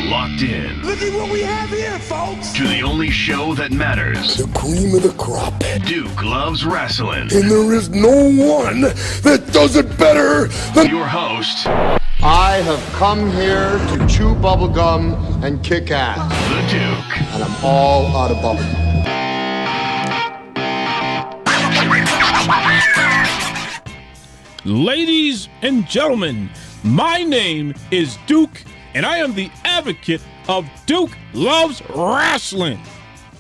locked in. Look at what we have here, folks. To the only show that matters. The cream of the crop. Duke loves wrestling. And there is no one that does it better than your host. I have come here to chew bubblegum and kick ass. The Duke. And I'm all out of bubblegum. Ladies and gentlemen, my name is Duke, and I am the advocate of Duke Loves Wrestling.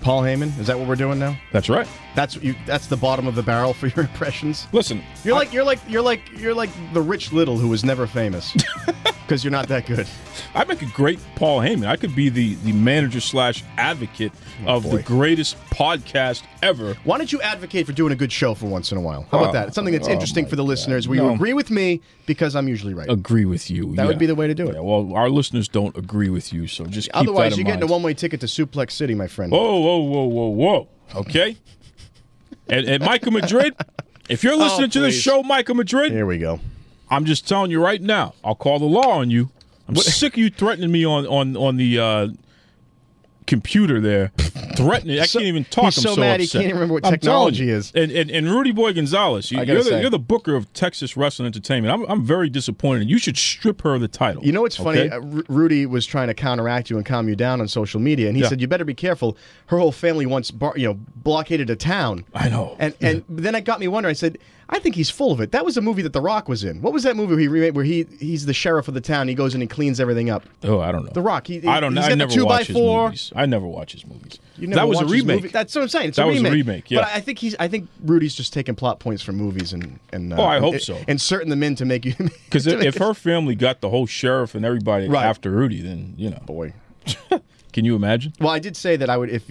Paul Heyman, is that what we're doing now? That's right. That's the bottom of the barrel for your impressions. Listen, you're like the Rich Little who was never famous because you're not that good. I make a great Paul Heyman. I could be the manager / advocate of the greatest podcast ever. Why don't you advocate for doing a good show for once in a while? How about that? It's something that's interesting for the listeners. Will you agree with me because I'm usually right? Agree with you. That would be the way to do it. Yeah, well, our listeners don't agree with you, so just keep otherwise that in you're mind. getting a one-way ticket to Suplex City, my friend. Whoa. Okay? and Myka Madrid, if you're listening to this show, Myka Madrid, here we go. I'm just telling you right now, I'll call the law on you. I'm sick of you threatening me on the computer there. Threatening. I can't even talk. He's so mad upset. he can't remember what technology is. And Rudy Boy Gonzalez, you're the booker of Texas Wrestling Entertainment. I'm very disappointed. You should strip her of the title. You know what's funny? Rudy was trying to counteract you and calm you down on social media, and he said, you better be careful. Her whole family once blockaded a town. I know. And then it got me wondering. I said, I think he's full of it. That was a movie that The Rock was in. What was that movie he remade where he's the sheriff of the town? He goes in and cleans everything up. Oh, I don't know. The Rock. I don't know. I never watch his movies. I never watch his movies. That was a remake. That's what I'm saying. It's that a remake. was a remake. Yeah. But I think Rudy's just taking plot points from movies and I hope so. Inserting them in to make you. Because if her family got the whole sheriff and everybody after Rudy, then boy. Can you imagine? Well, I did say that I would if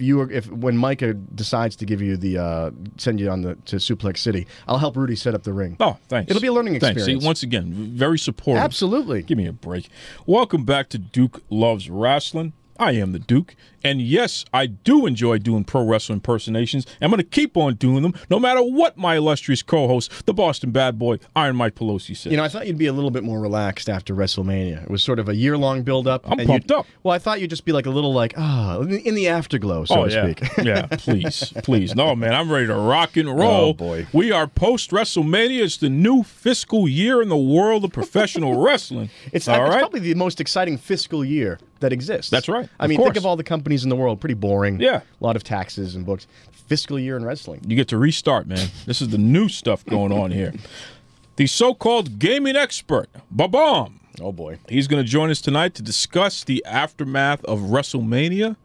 when Myka decides to give you the send you to Suplex City, I'll help Rudy set up the ring. Oh, thanks. It'll be a learning experience. See, once again, very supportive. Absolutely. Give me a break. Welcome back to Duke Loves Wrestling. I am the Duke, and yes, I do enjoy doing pro wrestling impersonations. I'm going to keep on doing them, no matter what my illustrious co-host, the Boston Bad Boy, Iron Mike Pelosi, said. You know, I thought you'd be a little bit more relaxed after WrestleMania. It was sort of a year-long build-up. I'm pumped up. Well, I thought you'd just be like a little in the afterglow, so to speak. Yeah, please. No, man, I'm ready to rock and roll. Oh, boy. We are post-WrestleMania. It's the new fiscal year in the world of professional wrestling. It's probably the most exciting fiscal year that exists. That's right. I mean, think of all the companies in the world. Pretty boring. Yeah. A lot of taxes and books. Fiscal year in wrestling. You get to restart, man. This is the new stuff going on here. The so-called gaming expert, Babomb. Oh, boy. He's going to join us tonight to discuss the aftermath of WrestleMania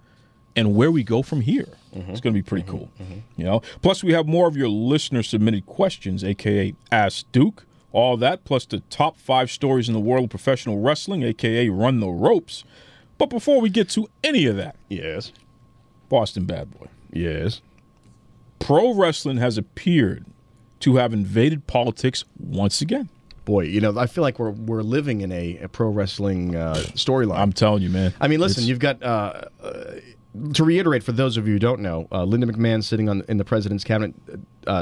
and where we go from here. It's going to be pretty cool. You know. Plus, we have more of your listener-submitted questions, a.k.a. Ask Duke. All that, plus the top 5 stories in the world of professional wrestling, a.k.a. Run the Ropes. But before we get to any of that, yes, Boston Bad Boy, yes, pro wrestling has appeared to have invaded politics once again. Boy, you know, I feel like we're living in a pro wrestling storyline. I'm telling you, man. I mean, listen, you've got to reiterate for those of you who don't know, Linda McMahon sitting in the president's cabinet.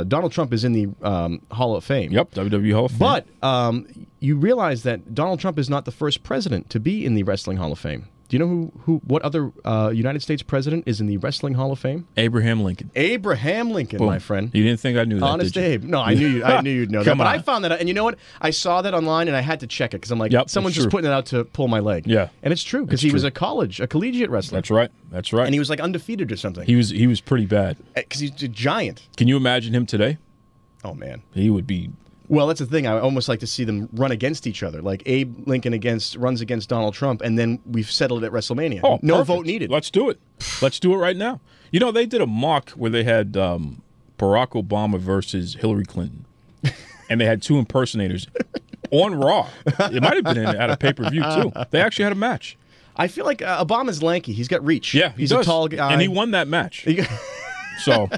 Donald Trump is in the Hall of Fame. Yep, WWE Hall of Fame. But you realize that Donald Trump is not the first president to be in the Wrestling Hall of Fame. Do you know what other United States president is in the Wrestling Hall of Fame? Abraham Lincoln. Abraham Lincoln, Boom. My friend. You didn't think I knew that, Honest did you? Abe. No, I knew you'd know that. But on. I found that out, and you know what? I saw that online, and I had to check it because I'm like, someone's just putting it out to pull my leg. Yeah. And it's true because he was a collegiate wrestler. That's right. And he was like undefeated or something. He was pretty bad. Because he's a giant. Can you imagine him today? Oh, man. He would be... Well, that's the thing. I almost like to see them run against each other. Like Abe Lincoln runs against Donald Trump, and then we've settled at WrestleMania. Oh, no perfect. vote needed. Let's do it. Let's do it right now. You know, they did a mock where they had Barack Obama versus Hillary Clinton, and they had 2 impersonators on Raw. It might have been at a pay-per-view, too. They actually had a match. I feel like Obama's lanky. He's got reach. Yeah, he's a tall guy. And he won that match. So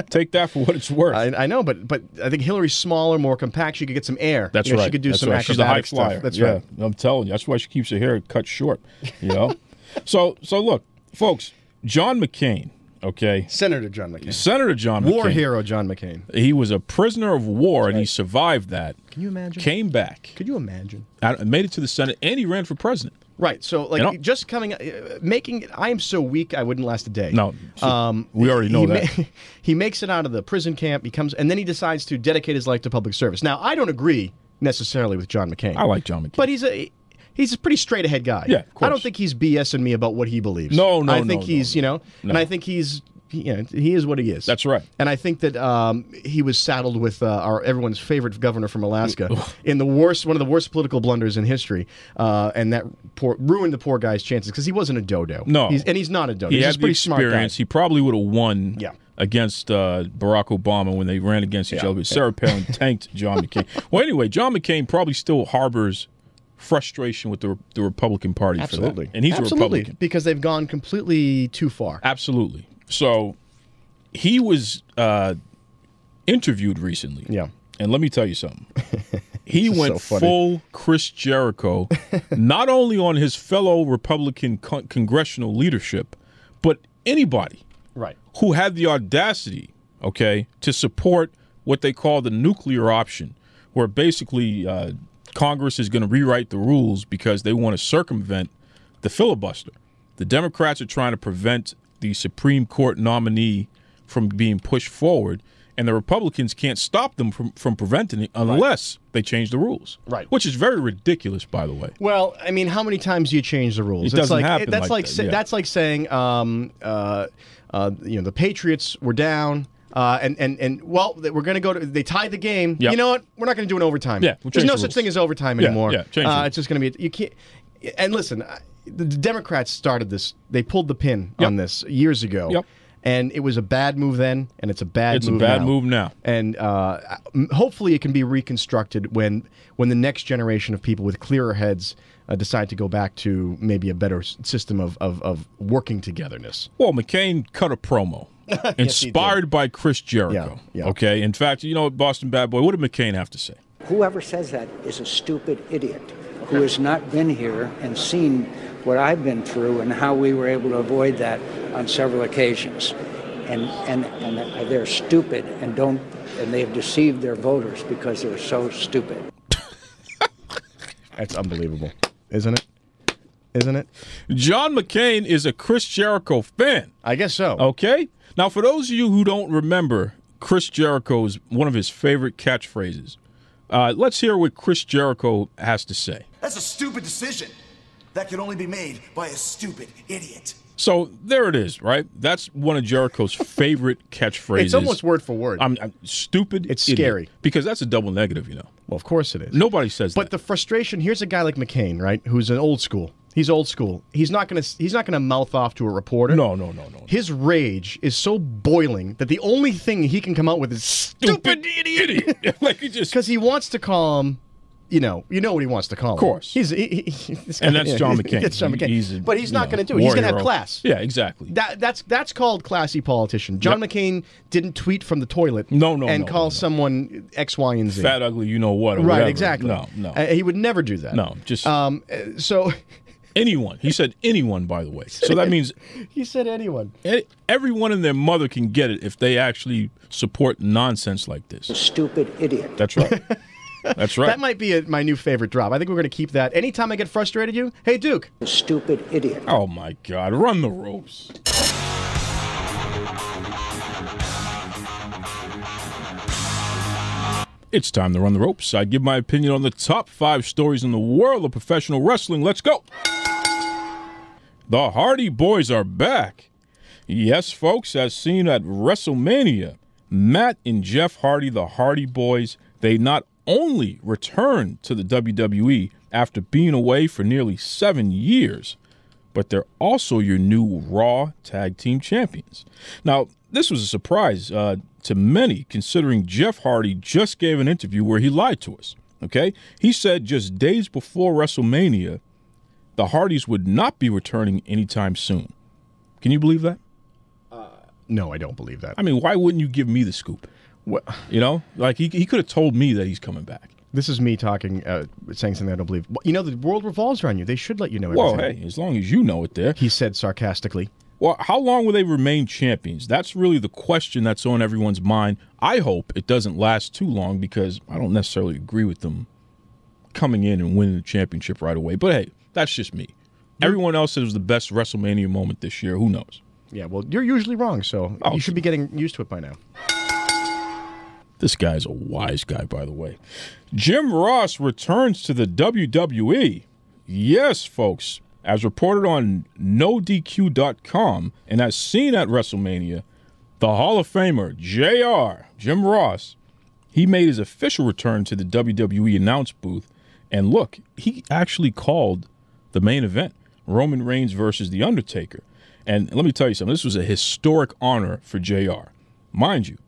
take that for what it's worth. I know, but I think Hillary's smaller, more compact. She could get some air. That's right. She could do some acrobatic She's a high stuff. flyer. That's right. I'm telling you. That's why she keeps her hair cut short. You know. So look, folks. John McCain. Okay. Senator John McCain. Senator John McCain. War hero John McCain. He was a prisoner of war, and he survived that. Can you imagine? Came back. Could you imagine? Made it to the Senate, and he ran for president. Right. So, like, You know? just coming, making. I am so weak. I wouldn't last a day. No, we already know that. He makes it out of the prison camp. He comes, and then he decides to dedicate his life to public service. Now, I don't agree necessarily with John McCain. I like John McCain, but he's a pretty straight ahead guy. Yeah, of course. I don't think he's BSing me about what he believes. No, I think he's no. and I think he's. He is what he is. That's right. And I think that he was saddled with everyone's favorite governor from Alaska in one of the worst political blunders in history, and that ruined the poor guy's chances because he wasn't a dodo. No, he's not a dodo. He He's had just a pretty the smart guy. experience. He probably would have won. Yeah. Against Barack Obama when they ran against each other. But Sarah Palin tanked John McCain. Well, anyway, John McCain probably still harbors frustration with the Republican Party for that. And he's a Republican. Because they've gone completely too far. Absolutely. So he was interviewed recently. Yeah. And let me tell you something. He went so full Chris Jericho, not only on his fellow Republican congressional leadership, but anybody who had the audacity, to support what they call the nuclear option, where basically Congress is going to rewrite the rules because they want to circumvent the filibuster. The Democrats are trying to prevent the Supreme Court nominee from being pushed forward, and the Republicans can't stop them from preventing it unless they change the rules. Right. Which is very ridiculous, by the way. Well, I mean, how many times do you change the rules? It doesn't happen that's like that, yeah. That's like saying, the Patriots were down. Well, we're going to go to. They tied the game. Yep. You know what? We're not going to do an overtime. Yeah, there's no such thing as overtime anymore. Yeah, change the rules. It's just going to be. You can't. And listen, the Democrats started this. They pulled the pin on this years ago. Yep. And it was a bad move then, and it's a bad move now. It's a bad move now. And hopefully it can be reconstructed when the next generation of people with clearer heads decide to go back to maybe a better system of working togetherness. Well, McCain cut a promo. Inspired by Chris Jericho. Yeah. Okay. In fact, you know what, Boston Bad Boy, what did McCain have to say? Whoever says that is a stupid idiot who has not been here and seen what I've been through and how we were able to avoid that on several occasions. And they're stupid and they have deceived their voters because they're so stupid. That's unbelievable, isn't it? Isn't it? John McCain is a Chris Jericho fan. I guess so. Okay. Now, for those of you who don't remember, Chris Jericho's one of his favorite catchphrases. Let's hear what Chris Jericho has to say. That's a stupid decision. That can only be made by a stupid idiot. So there it is, right? That's one of Jericho's favorite catchphrases. It's almost word for word. I'm stupid. It's idiot. scary. Because that's a double negative, you know. Well, of course it is. Nobody says that. But the frustration, here's a guy like McCain, right, who's an old school. He's old school. He's not gonna mouth off to a reporter. No. His rage is so boiling that the only thing he can come out with is stupid idiot. Like he just because he wants to call him. You know what he wants to call him. Of course. This guy, and that's John McCain. That's John McCain. But he's not going to do it. He's He's going to have class. Yeah, exactly. That's called classy politician. John McCain didn't tweet from the toilet. And call someone X, Y, and Z. Fat, ugly, you know what? Or right, whatever. exactly. No. He would never do that. No, just so. Anyone. He said anyone, by the way. So that means he said anyone. Everyone and their mother can get it if they actually support nonsense like this. A stupid idiot. That's right. That's right. That might be my new favorite drop. I think we're going to keep that. Anytime I get frustrated, hey, Duke. A stupid idiot. Oh, my God. Run the ropes. It's time to run the ropes. I give my opinion on the top 5 stories in the world of professional wrestling. Let's go. The Hardy Boys are back. Yes, folks, as seen at WrestleMania, Matt and Jeff Hardy, the Hardy Boys, they not only returned to the WWE after being away for nearly 7 years, but they're also your new Raw Tag Team Champions. Now, this was a surprise to many, considering Jeff Hardy just gave an interview where he lied to us, okay? He said just days before WrestleMania, the Hardys would not be returning anytime soon. Can you believe that? No, I don't believe that. I mean, why wouldn't you give me the scoop? Well, you know, like he could have told me that he's coming back. This is me talking, saying something I don't believe. You know, the world revolves around you. They should let you know everything. Well, hey, as long as you know it there. He said sarcastically. Well, how long will they remain champions? That's really the question that's on everyone's mind. I hope it doesn't last too long because I don't necessarily agree with them coming in and winning the championship right away. But hey, that's just me. Everyone else said it was the best WrestleMania moment this year. Who knows? Yeah, well, you're usually wrong, so you should be getting used to it by now. This guy's a wise guy, by the way. Jim Ross returns to the WWE. Yes, folks. As reported on NoDQ.com and as seen at WrestleMania, the Hall of Famer, JR, Jim Ross, he made his official return to the WWE announce booth. And look, he actually called the main event, Roman Reigns versus The Undertaker. And let me tell you something, this was a historic honor for JR. Mind you,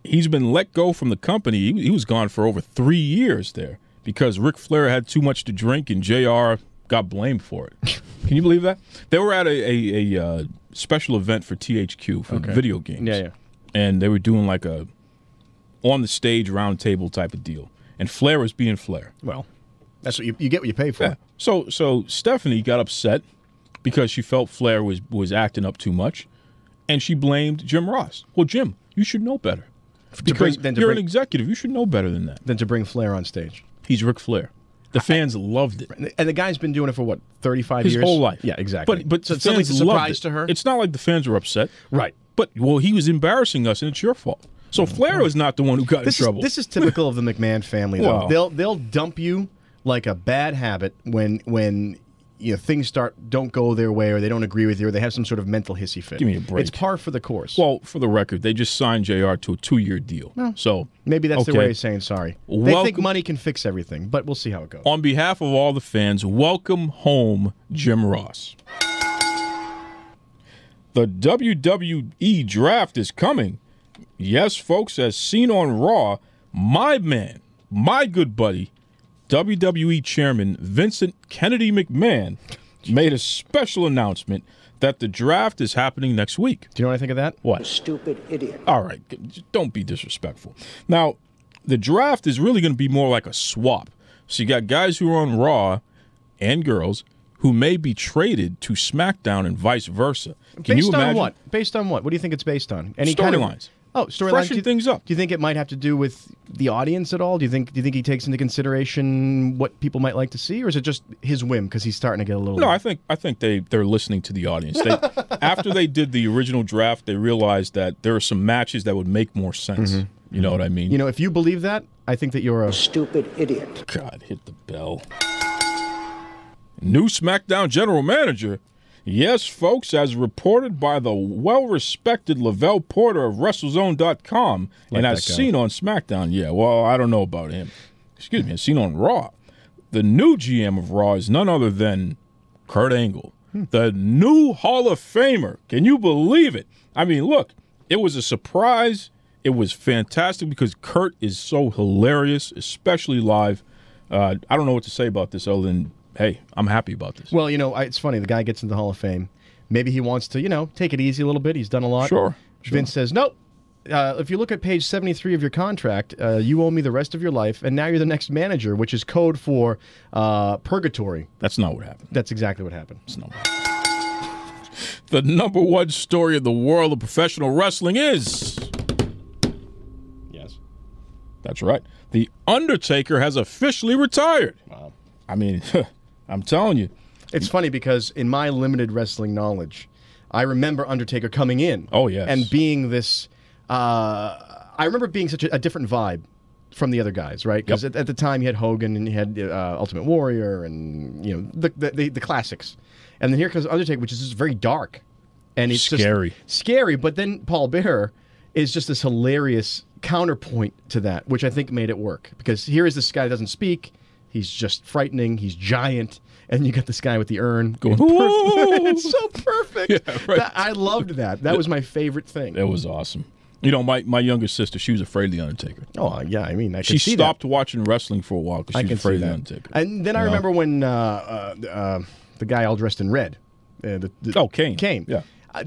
he's been let go from the company. He was gone for over 3 years there because Ric Flair had too much to drink and JR got blamed for it. Can you believe that? They were at a special event for THQ for video games. Yeah. And they were doing like a on-the-stage round table type of deal. And Flair was being Flair. Well, that's what you get what you pay for. Yeah. So Stephanie got upset because she felt Flair was acting up too much, and she blamed Jim Ross. Well, Jim, you should know better. Because you're an executive. You should know better than that. Than to bring Flair on stage. He's Ric Flair. The fans loved it. And the guy's been doing it for, what, 35 years? His whole life. Yeah, exactly. But so the it's something fans to loved surprise it. to her? It's not like the fans were upset. Right. But, well, he was embarrassing us, and it's your fault. So Flair was not the one who got in trouble. This is typical of the McMahon family, though. Wow. They'll dump you like a bad habit when things don't go their way or they don't agree with you or they have some sort of mental hissy fit. Give me a break. It's par for the course. Well, for the record, they just signed JR to a 2-year deal. So maybe that's their way of saying sorry. They think money can fix everything, but we'll see how it goes. On behalf of all the fans, welcome home, Jim Ross. The WWE draft is coming. Yes, folks, as seen on Raw, my man, my good buddy, WWE Chairman Vincent Kennedy McMahon made a special announcement that the draft is happening next week. Do you know what I think of that? What? Stupid idiot. All right, don't be disrespectful. Now, the draft is really going to be more like a swap. So you got guys who are on Raw and girls who may be traded to SmackDown and vice versa. Can you imagine? Based on what? Based on what? What do you think it's based on? Any storylines. Storylines. Freshen things up. Do you think it might have to do with the audience at all? Do you think he takes into consideration what people might like to see, or is it just his whim because he's starting to get a little? No, I think they're listening to the audience. After they did the original draft, they realized that there are some matches that would make more sense. Mm-hmm. You know what I mean? You know, if you believe that, I think that you're a stupid idiot. God, hit the bell. New SmackDown general manager. Yes, folks, as reported by the well-respected Lavelle Porter of WrestleZone.com and as seen on SmackDown. Yeah, well, I don't know about him. Excuse me, as seen on Raw. The new GM of Raw is none other than Kurt Angle, the new Hall of Famer. Can you believe it? I mean, look, it was a surprise. It was fantastic because Kurt is so hilarious, especially live. I don't know what to say about this other than, hey, I'm happy about this. Well, it's funny. The guy gets into the Hall of Fame. Maybe he wants to, take it easy a little bit. He's done a lot. Sure. Vince says, nope. If you look at page 73 of your contract, you owe me the rest of your life, and now you're the next manager, which is code for purgatory. That's not what happened. That's exactly what happened. That's not what happened. The number one story in the world of professional wrestling is... Yes. That's right. The Undertaker has officially retired. Wow. I mean... I'm telling you. It's funny because in my limited wrestling knowledge, I remember Undertaker coming in. Oh, yes. And being this, I remember being such a different vibe from the other guys, right? Because at the time you had Hogan and you had Ultimate Warrior and, the classics. And then here comes Undertaker, which is just very dark. And it's scary. Just scary, but then Paul Bearer is just this hilarious counterpoint to that, which I think made it work. Because here is this guy that doesn't speak. He's just frightening. He's giant. And you got this guy with the urn going, it's so perfect. Yeah, right. I loved that. That was my favorite thing. It was awesome. My younger sister, she was afraid of The Undertaker. Oh, yeah. I mean, she stopped watching wrestling for a while because she was afraid of The Undertaker. And then I remember when the guy all dressed in red. Kane. Kane. Yeah.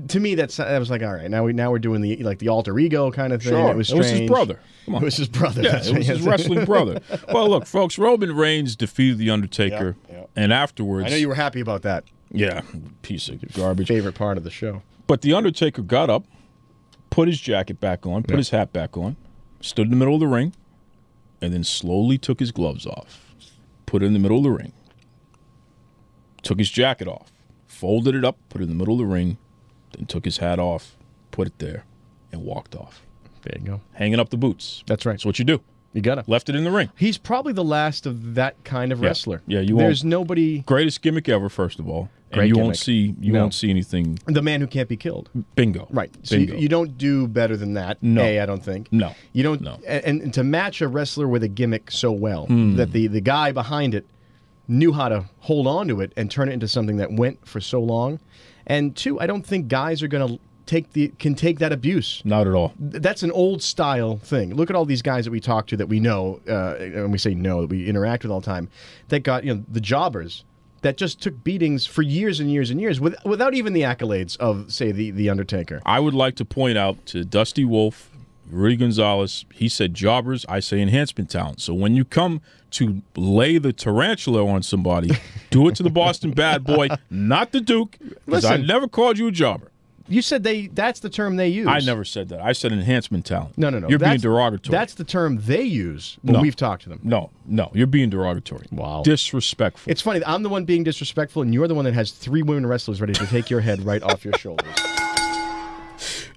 To me, that was like, all right, now we're doing the alter ego kind of thing. Sure. It was strange. It was his brother. Come on. It was his brother. Yeah, it was his wrestling brother. Well, look, folks, Roman Reigns defeated The Undertaker, and afterwards... I know you were happy about that. Yeah, piece of garbage. Favorite part of the show. But The Undertaker got up, put his jacket back on, put his hat back on, stood in the middle of the ring, and then slowly took his gloves off, put it in the middle of the ring, took his jacket off, folded it up, put it in the middle of the ring, then took his hat off, put it there, and walked off. There you go. Hanging up the boots. That's right. That's what you do. You got to. Left it in the ring. He's probably the last of that kind of wrestler. Yeah, There's nobody. Greatest gimmick ever, first of all. Great and you gimmick. won't see anything. The man who can't be killed. Bingo. Right. So Bingo. you don't do better than that. No. I don't think. No. You don't. No. And to match a wrestler with a gimmick so well that the guy behind it knew how to hold on to it and turn it into something that went for so long. And two, I don't think guys are going to can take that abuse. Not at all. That's an old style thing. Look at all these guys that we talk to that we know, and we say no, that we interact with all the time, that got, the jobbers that just took beatings for years and years and years without even the accolades of, say, the Undertaker. I would like to point out to Dusty Wolf, Rudy Gonzalez, he said jobbers, I say enhancement talent. So when you come to lay the tarantula on somebody, do it to the Boston Bad Boy, not the Duke, because I never called you a jobber. You said that's the term they use. I never said that. I said enhancement talent. No. You're being derogatory. That's the term they use when we've talked to them. No. You're being derogatory. Wow. Disrespectful. It's funny. I'm the one being disrespectful, and you're the one that has 3 women wrestlers ready to take your head right off your shoulders.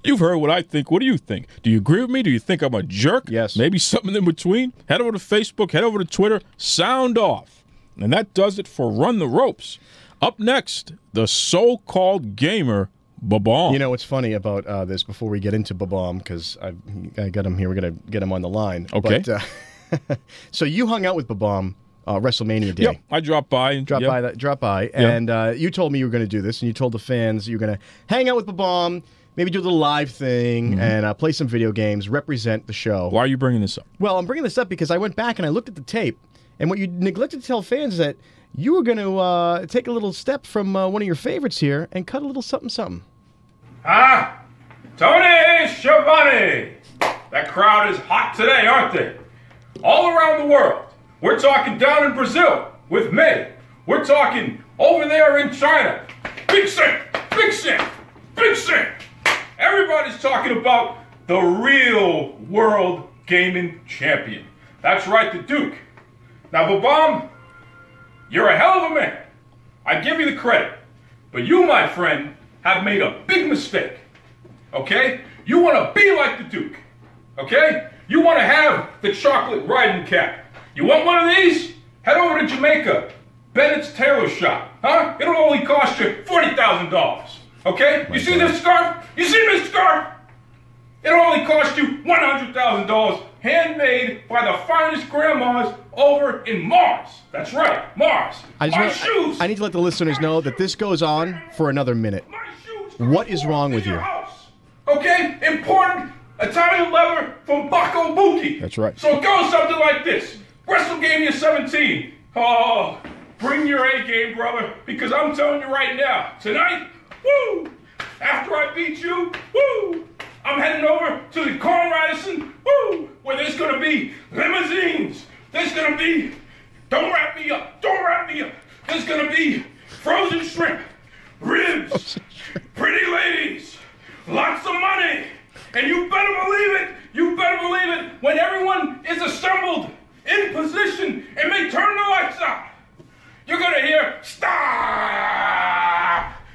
You've heard what I think. What do you think? Do you agree with me? Do you think I'm a jerk? Yes. Maybe something in between? Head over to Facebook. Head over to Twitter. Sound off. And that does it for Run the Ropes. Up next, the so-called gamer, Babomb. You know what's funny about this before we get into Babomb, because I got him here. We're going to get him on the line. Okay. But, so you hung out with Babomb WrestleMania Day. Yep, I dropped by. Drop by, and you told me you were going to do this, and you told the fans you were going to hang out with Babomb, maybe do a little live thing, and play some video games, represent the show. Why are you bringing this up? Well, I'm bringing this up because I went back and I looked at the tape, and what you neglected to tell fans is that you were going to take a little step from one of your favorites here and cut a little something. Tony Schiavone! That crowd is hot today, aren't they? All around the world. We're talking down in Brazil with me. We're talking over there in China. Big Sing! Big Sing! Big Sing! Everybody's talking about the real world gaming champion. That's right, the Duke. Now, Babomb, you're a hell of a man. I give you the credit. But you, my friend, have made a big mistake. Okay? You want to be like the Duke. Okay? You want to have the chocolate riding cap. You want one of these? Head over to Jamaica. Bennett's Tailor Shop. Huh? It'll only cost you $40,000. Okay? You see this scarf? You see this scarf? It'll only cost you $100,000. Handmade by the finest grandmas over in Mars. That's right, Mars. Shoes. I need to let the listeners know that this goes on for another minute. What is wrong with you? Okay? Imported Italian leather from Baco Buki. That's right. So it goes something like this. Wrestlegamia 17. Oh, bring your A game, brother, because I'm telling you right now, tonight, woo, after I beat you, woo, I'm heading over to the Corn Radisson, woo, where there's going to be limousines. There's going to be, don't wrap me up, there's going to be frozen shrimp, ribs, pretty ladies, lots of money. And you better believe it, when everyone is assembled in position and they turn the lights out, you're going to hear, stop,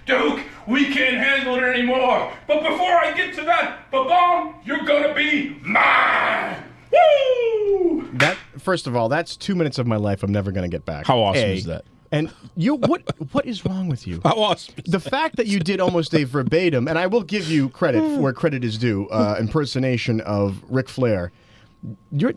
Duke, we can't handle it anymore. But before I get to that, Babomb, you're going to be mine. Woo! That, first of all, that's 2 minutes of my life I'm never going to get back. How awesome is that? And what is wrong with you? How awesome is the fact that you did almost a verbatim, and I will give you credit where credit is due, impersonation of Ric Flair. You're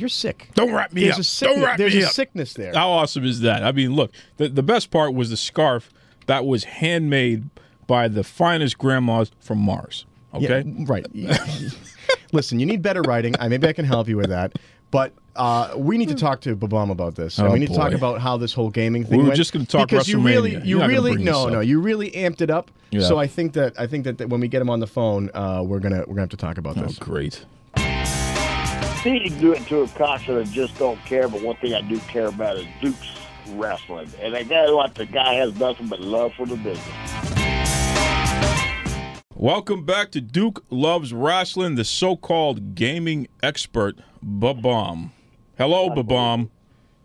sick. Don't wrap me up. There's a sickness there. How awesome is that? I mean, look, the best part was the scarf that was handmade by the finest grandmas from Mars. Okay? Yeah, right. Listen, you need better writing. Maybe I can help you with that. But we need to talk to Babomb about this. And we need to talk about how this whole gaming thing went. We were just going to talk WrestleMania. You really amped it up. Yeah. So I think that when we get him on the phone, we're gonna have to talk about this. Oh, great. See, you can do it to a concert and just don't care, but one thing I do care about is Duke's wrestling. And I tell you what, the guy has nothing but love for the business. Welcome back to Duke Loves Wrestling, the so-called gaming expert, Babomb. Hello, Babomb.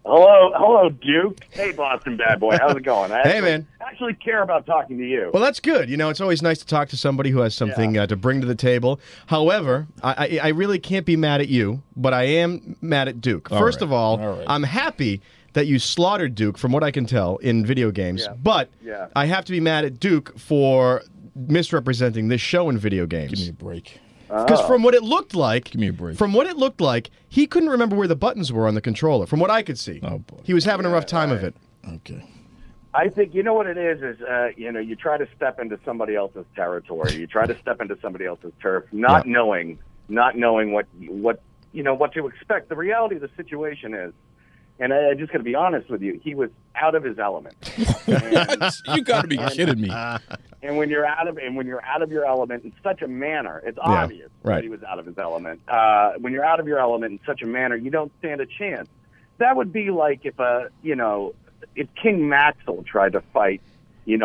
Hello, Duke. Hey, Boston bad boy. How's it going? Hey, man. I actually care about talking to you. Well, that's good. You know, it's always nice to talk to somebody who has something to bring to the table. However, I really can't be mad at you, but I am mad at Duke. First of all, I'm happy that you slaughtered Duke, from what I can tell, in video games. But I have to be mad at Duke for misrepresenting this show in video games. Give me a break. Because from what it looked like, give me a break. From what it looked like, he couldn't remember where the buttons were on the controller. From what I could see, he was having a rough time of it. Okay. I think you know what it is you try to step into somebody else's territory. You try to step into somebody else's turf, not knowing what to expect. The reality of the situation is, and I just got to be honest with you, he was out of his element. You got to be kidding me. And when you're out of your element in such a manner, it's obvious that he was out of his element. When you're out of your element in such a manner, you don't stand a chance. That would be like if if King Maxwell tried to fight,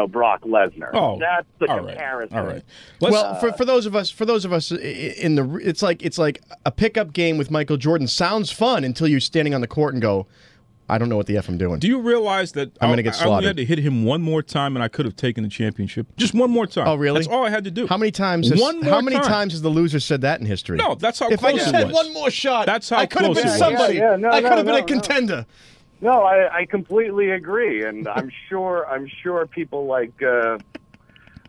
Brock Lesnar. Oh, that's the comparison. All right. Well, for those of us in the, it's like a pickup game with Michael Jordan sounds fun until you're standing on the court and go, I don't know what the F I'm doing. Do you realize that I'm going to get slaughtered? I only had to hit him one more time and I could have taken the championship? Just one more time. Oh, really? That's all I had to do. How many times? How many times has the loser said that in history? No, that's how if close I just it had was. one more shot, that's how I could have close been it somebody. was. I could have been a contender. No, I completely agree, and I'm sure people like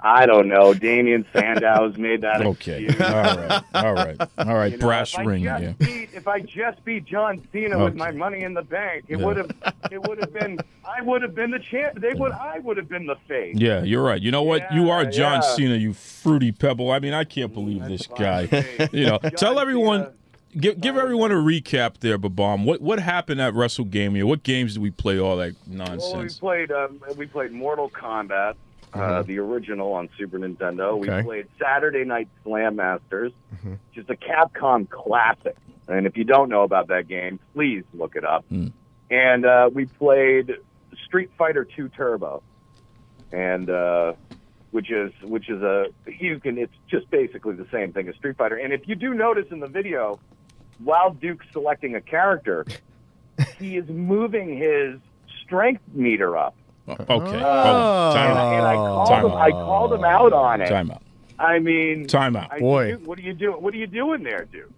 I don't know, Damian Sandow's made that excuse. All right. Brass ring. If I just beat John Cena with my Money in the Bank, it would have been. I would have been the champ. I would have been the face. Yeah, you're right. You know what? You are John Cena, you fruity pebble. I mean, I can't believe this guy. Tell everyone. Give everyone a recap there, Babomb. What happened at WrestleGamia? What games did we play? All that nonsense. Well, we played Mortal Kombat, the original on Super Nintendo. We played Saturday Night Slam Masters, which is a Capcom classic. And if you don't know about that game, please look it up. And we played Street Fighter 2 Turbo, and which is it's just basically the same thing as Street Fighter. And if you do notice in the video, while Duke's selecting a character, he is moving his strength meter up. Okay. Time out. And I called him out on it. Time out. I mean, time out. Boy, what are you doing? What are you doing there, Duke?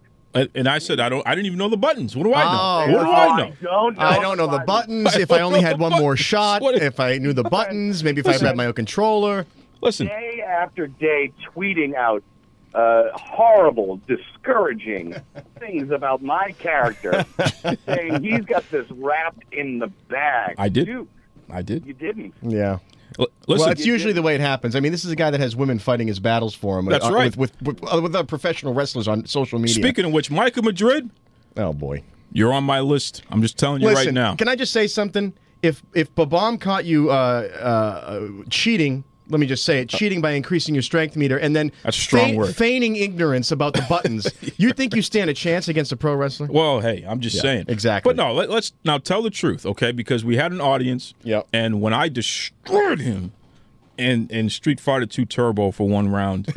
And I said, I didn't even know the buttons. What do I know? What do I know? I don't know the buttons. If I only had one more shot, if I knew the buttons, maybe if I had my own controller. Listen. Day after day, tweeting out horrible, discouraging things about my character, saying he's got this wrapped in the bag. I did. Duke, I did. You didn't. Yeah. Listen, well, it's usually the way it happens. I mean, this is a guy that has women fighting his battles for him. That's right. With other professional wrestlers on social media. Speaking of which, Myka Madrid. Oh, boy. You're on my list. I'm just telling you right now. Can I just say something? If Babomb caught you cheating, let me just say it, cheating by increasing your strength meter and then that's a strong word. Feigning ignorance about the buttons, you think you stand a chance against a pro wrestler? Well, hey, I'm just saying. Exactly. But no, let's now tell the truth, okay? Because we had an audience, and when I destroyed him in Street Fighter 2 Turbo for one round,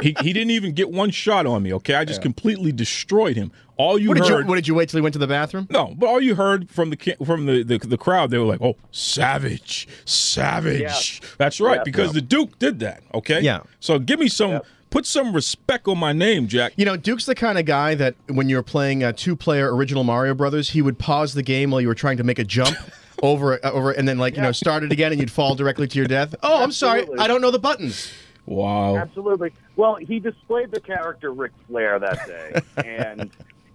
he didn't even get one shot on me, okay? I just completely destroyed him. All you heard. What did you wait till he went to the bathroom? No, but all you heard from the crowd, they were like, "Oh, savage, savage." Yeah. That's right, because the Duke did that. Okay. Yeah. So give me some. Put some respect on my name, Jack. You know, Duke's the kind of guy that when you're playing a two-player original Mario Brothers, he would pause the game while you were trying to make a jump over, and then start it again, and you'd fall directly to your death. Oh, I'm sorry, I don't know the buttons. Wow. Absolutely. Well, he displayed the character Ric Flair that day,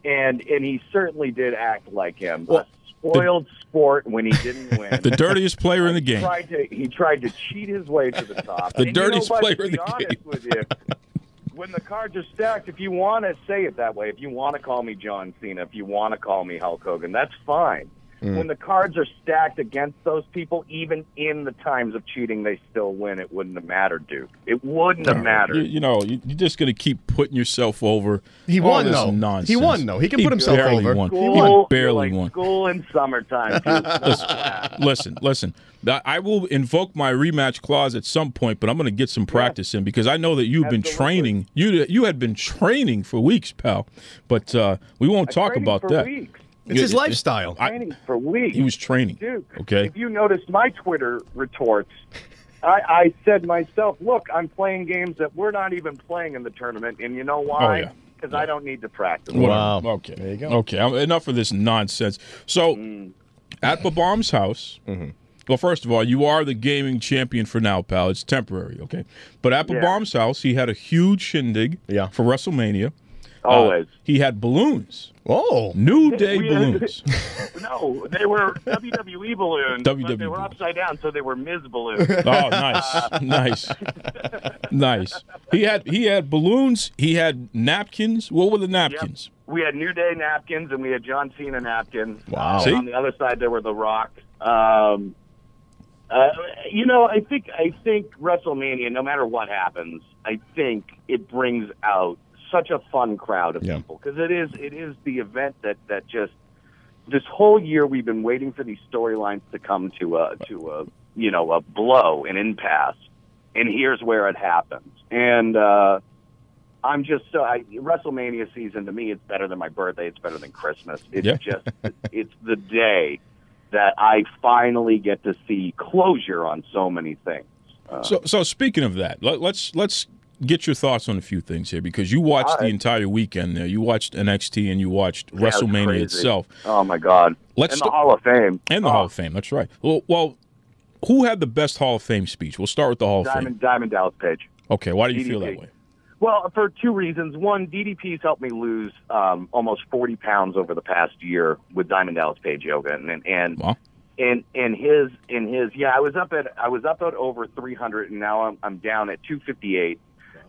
and he certainly did act like him. Well, a spoiled sport when he didn't win. The dirtiest player in the game. He tried to cheat his way to the top. The dirtiest player in the game. With you, when the cards are stacked, if you want to say it that way, if you want to call me John Cena, if you want to call me Hulk Hogan, that's fine. When the cards are stacked against those people, even in the times of cheating, they still win. It wouldn't have mattered, Duke. It wouldn't have mattered. You're just going to keep putting yourself over. He won, though. Nonsense. He won, though. He can put himself over. He barely won. School in summertime. Listen. I will invoke my rematch clause at some point, but I'm going to get some practice in because I know that you've been training. You had been training for weeks, pal. But we won't talk about that. Weeks. It's his lifestyle. Training for weeks. He was training. Dude, okay. If you noticed my Twitter retorts, I said myself, look, I'm playing games that we're not even playing in the tournament, and you know why? Oh, yeah. Because I don't need to practice. Wow. Okay. There you go. Okay. Enough of this nonsense. So, at Babomb's house, well, first of all, you are the gaming champion for now, pal. It's temporary, okay? But at Babomb's house, he had a huge shindig for WrestleMania. Always. He had balloons. Oh. New Day balloons. No, they were WWE balloons. But they were upside down, so they were Ms. balloons. Oh, nice. Nice. He had balloons. He had napkins. What were the napkins? Yep. We had New Day napkins, and we had John Cena napkins. Wow. See? On the other side, there were The Rock. You know, I think WrestleMania, no matter what happens, I think it brings out such a fun crowd of people, because it is the event that just this whole year we've been waiting for these storylines to come to a blow, an impasse, and here's where it happens. And I'm just WrestleMania season, to me, it's better than my birthday. It's better than Christmas. It's just it's the day that I finally get to see closure on so many things. So speaking of that, let's get your thoughts on a few things here, because you watched the entire weekend there. You watched NXT and you watched WrestleMania itself. Oh my God! And the Hall of Fame. And the Hall of Fame. That's right. Well, who had the best Hall of Fame speech? We'll start with the Hall of Fame. Diamond Dallas Page. Okay. Why do you feel that way? Well, for two reasons. One, DDP's helped me lose almost 40 pounds over the past year with Diamond Dallas Page yoga, and wow. And his I was up at over 300, and now I'm down at 258.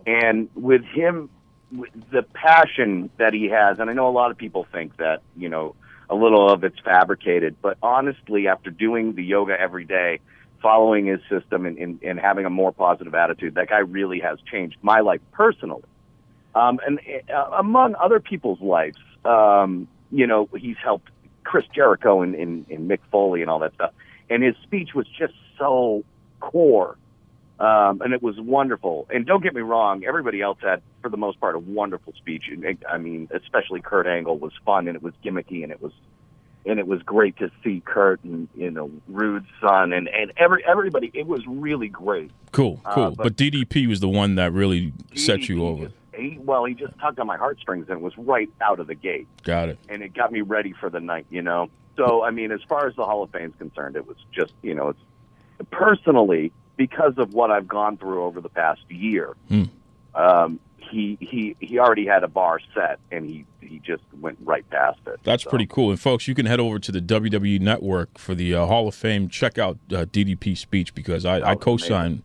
And with him, the passion that he has, and I know a lot of people think that, you know, a little of it's fabricated, but honestly, after doing the yoga every day, following his system and having a more positive attitude, that guy really has changed my life personally. And among other people's lives, you know, he's helped Chris Jericho and Mick Foley and all that stuff. And his speech was just so core. And it was wonderful. And don't get me wrong, everybody else had, for the most part, a wonderful speech. I mean, especially Kurt Angle was fun, and it was gimmicky, and it was great to see Kurt and, you know, Rude's son and everybody. It was really great. Cool. But DDP was the one that really set you over. He just tugged on my heartstrings, and it was right out of the gate. Got it. And it got me ready for the night, you know. So, I mean, as far as the Hall of Fame is concerned, it was just, you know, it's personally, because of what I've gone through over the past year, he already had a bar set, and he just went right past it. That's pretty cool. And folks, you can head over to the WWE Network for the Hall of Fame. Check out DDP's speech, because I co-sign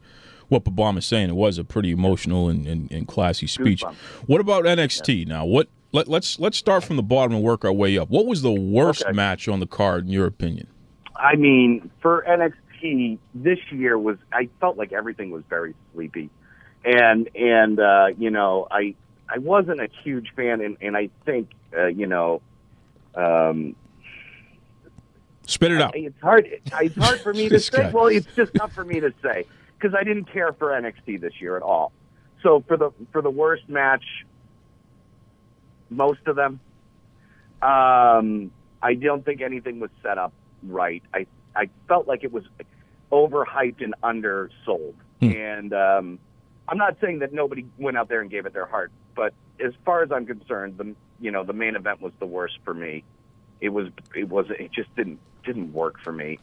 what Babomb is saying. It was a pretty emotional and classy speech. What about NXT now? Let's start from the bottom and work our way up. What was the worst match on the card in your opinion? I mean, for NXT this year I felt like everything was very sleepy, and you know, I wasn't a huge fan, and I think you know, spit it out. It's hard for me to say. Well, it's just tough for me to say, because I didn't care for NXT this year at all. So for the worst match, most of them, I don't think anything was set up right. I felt like it was overhyped and undersold. And I'm not saying that nobody went out there and gave it their heart, but as far as I'm concerned, the main event was the worst for me. It just didn't work for me.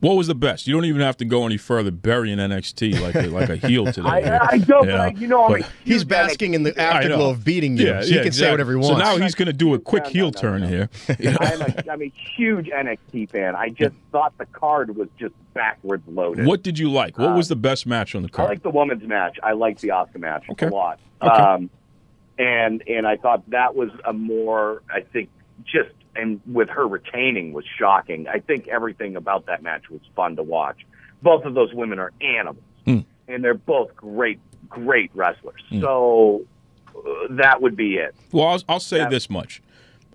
What was the best? You don't even have to go any further. Burying NXT like a heel today. I don't, but you know, he's basking in the afterglow of beating you, so he can say whatever he wants. So now he's going to do a quick heel turn here. I'm a huge NXT fan. I just thought the card was just backwards loaded. What did you like? What was the best match on the card? I like the women's match. I like the Asuka match a lot. Okay. And I thought that was a more, I think, just, and with her retaining was shocking. I think everything about that match was fun to watch. Both of those women are animals, and they're both great wrestlers. So that would be it. Well, I'll say this much.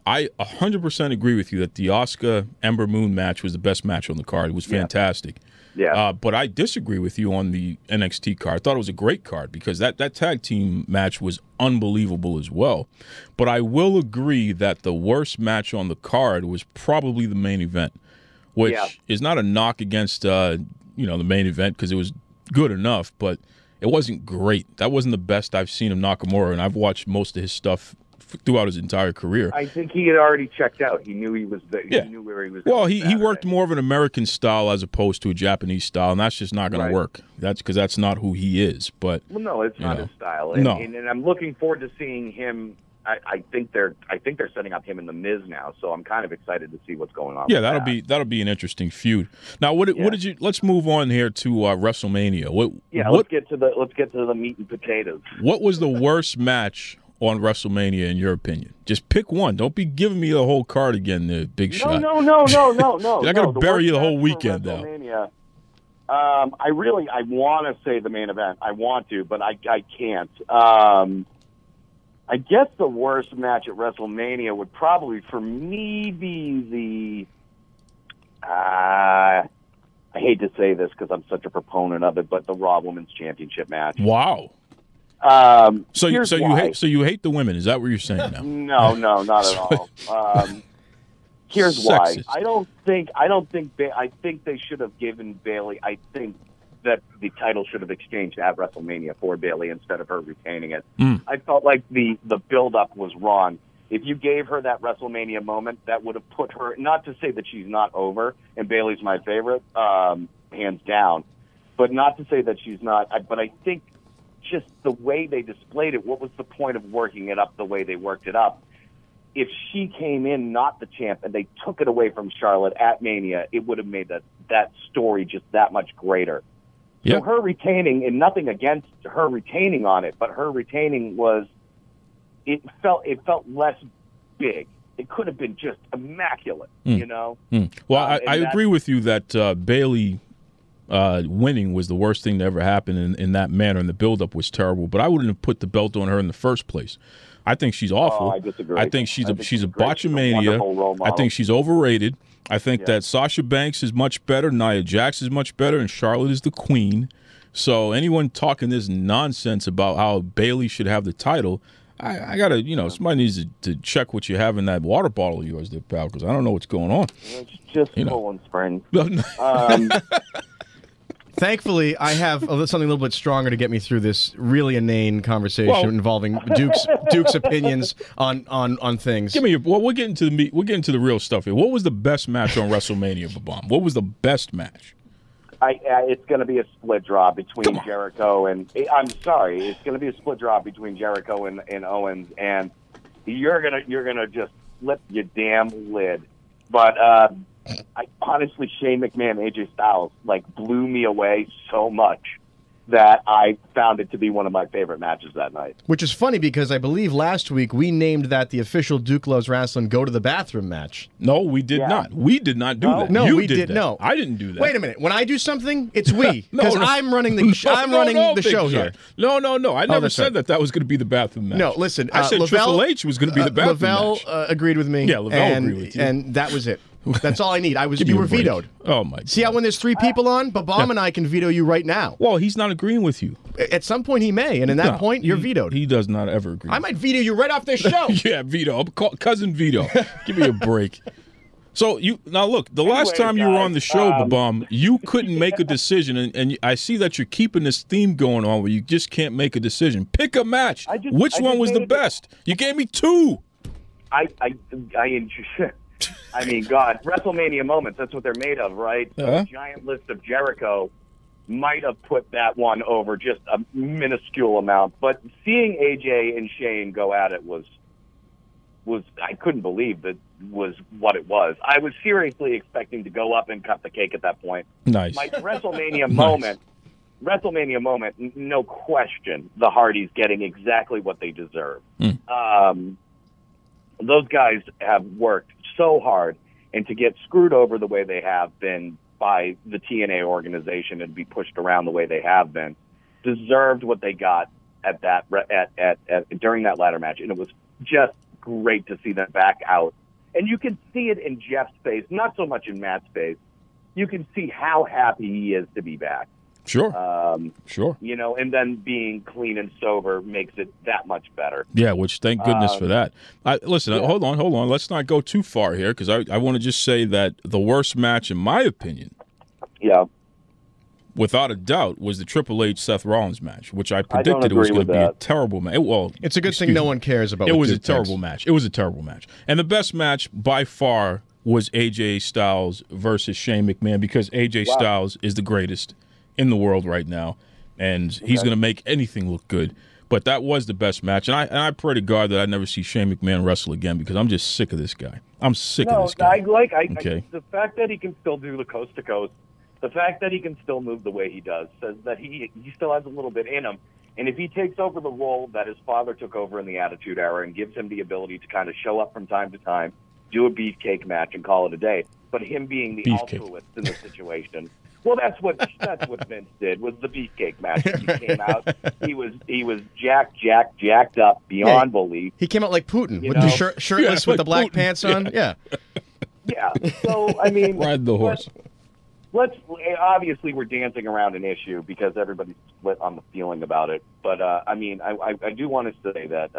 I 100% agree with you that the Asuka Ember Moon match was the best match on the card. It was fantastic. Yeah. But I disagree with you on the NXT card. I thought it was a great card because that tag team match was unbelievable as well. But I will agree that the worst match on the card was probably the main event, which is not a knock against the main event because it was good enough, but it wasn't great. That wasn't the best I've seen of Nakamura, and I've watched most of his stuff throughout his entire career. I think he had already checked out. He knew he was there. He knew where he was. Well, he worked more of an American style as opposed to a Japanese style, and that's just not going to work. That's because that's not who he is. But no, it's not his style. And, and I'm looking forward to seeing him. I think they're setting up him in the Miz now, so I'm kind of excited to see what's going on. Yeah, that'll be an interesting feud. Now, what did you? Let's move on here to WrestleMania. Let's get to the meat and potatoes. What was the worst match on WrestleMania, in your opinion? Just pick one. Don't be giving me the whole card again, the big shot. No. You're not going to bury you the whole weekend, though. I want to say the main event. I want to, but I can't. I guess the worst match at WrestleMania would probably, for me, be the... I hate to say this because I'm such a proponent of it, but the Raw Women's Championship match. Wow. So you hate the women? Is that what you're saying now? No, not at all. Here's why. I think they should have given Bayley. I think that the title should have exchanged at WrestleMania for Bayley instead of her retaining it. I felt like the build-up was wrong. If you gave her that WrestleMania moment, that would have put her. Not to say that she's not over, and Bayley's my favorite, hands down, but not to say that she's not. But I think just the way they displayed it, what was the point of working it up the way they worked it up? If she came in not the champ and they took it away from Charlotte at Mania, it would have made that story just that much greater. So her retaining, and nothing against her retaining on it, but her retaining it felt less big. It could have been just immaculate, you know? Well, I agree with you that Bayley winning was the worst thing that ever happened in that manner, and the buildup was terrible. But I wouldn't have put the belt on her in the first place. I think she's awful. I disagree. I think she's a botchamania. I think she's overrated. I think that Sasha Banks is much better, Nia Jax is much better, and Charlotte is the queen. So anyone talking this nonsense about how Bayley should have the title, I gotta, somebody needs to check what you have in that water bottle of yours there, pal, because I don't know what's going on. It's just Poland Spring. Thankfully, I have something a little bit stronger to get me through this really inane conversation involving Duke's opinions on things. We'll get into the meat. We'll get into the real stuff here. What was the best match on WrestleMania, Babomb? What was the best match? It's going to be a split draw between Jericho and. I'm sorry, it's going to be a split draw between Jericho and Owens, and you're gonna just flip your damn lid. But honestly, Shane McMahon, AJ Styles, blew me away so much that I found it to be one of my favorite matches that night. Which is funny because I believe last week we named that the official Duke Loves Wrestling Go to the Bathroom match. No, we did not. We did not do that. No, we did. No, I didn't do that. Wait a minute. When I do something, it's we because I'm running the show here. No. I never said that was going to be the bathroom match. No, listen. I said Triple H was going to be the bathroom match. Lavelle agreed with me. Yeah, Lavelle agreed with you, and that was it. That's all I need. You were vetoed. Oh my God. See how when there's three people on, Babomb and I can veto you right now. Well, he's not agreeing with you. At some point he may, and in that point you're vetoed. He does not ever agree. I might veto you right off this show. Yeah, veto. Cousin veto. Give me a break. So now look, the last time you were on the show, Babomb, you couldn't make a decision, and I see that you're keeping this theme going on where you just can't make a decision. Pick a match. Which one was the best? You gave me two. I mean, God, WrestleMania moments, that's what they're made of, right? A giant list of Jericho might have put that one over just a minuscule amount. But seeing AJ and Shane go at it was I couldn't believe that was what it was. I was seriously expecting to go up and cut the cake at that point. Nice. My WrestleMania moment, no question, the Hardys getting exactly what they deserve. Those guys have worked so hard, and to get screwed over the way they have been by the TNA organization and be pushed around the way they have been, deserved what they got at that during that ladder match, and it was just great to see them back out. And you can see it in Jeff's face, not so much in Matt's face, you can see how happy he is to be back. Sure. Sure. You know, and then being clean and sober makes it that much better. Yeah, which thank goodness for that. Listen, hold on. Let's not go too far here because I want to just say that the worst match, in my opinion, without a doubt, was the Triple H Seth Rollins match, which I predicted it was going to be a terrible match. Well, it's a good thing no one cares about. It was a terrible match. It was a terrible match, and the best match by far was AJ Styles versus Shane McMahon because AJ Styles is the greatest in the world right now, and he's going to make anything look good. But that was the best match, and I pray to God that I never see Shane McMahon wrestle again because I'm just sick of this guy. I'm sick of this guy. The fact that he can still do the coast to coast, the fact that he can still move the way he does, says that he still has a little bit in him. And if he takes over the role that his father took over in the Attitude Era and gives him the ability to kind of show up from time to time, do a beefcake match and call it a day, but him being the altruist in the situation. Well, that's what Vince did was the beefcake match. He came out, he was jacked up beyond belief. He came out like Putin with the shirtless with the black pants on. Yeah. So I mean, ride the horse. Let's obviously we're dancing around an issue because everybody's split on the feeling about it. But I mean, I do want to say that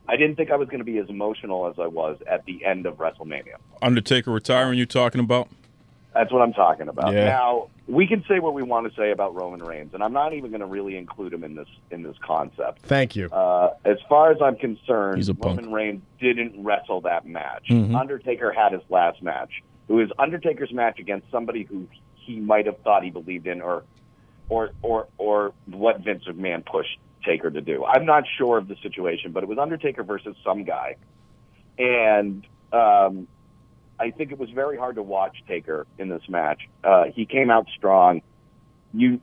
I didn't think I was going to be as emotional as I was at the end of WrestleMania. Undertaker retiring, you talking about? That's what I'm talking about. Yeah. Now, we can say what we want to say about Roman Reigns, and I'm not even going to really include him in this concept. Thank you. As far as I'm concerned, He's a punk. Roman Reigns didn't wrestle that match. Mhm. Undertaker had his last match. It was Undertaker's match against somebody who he might have thought he believed in, or what Vince McMahon pushed Taker to do. I'm not sure of the situation, but it was Undertaker versus some guy, and I think it was very hard to watch Taker in this match. He came out strong. You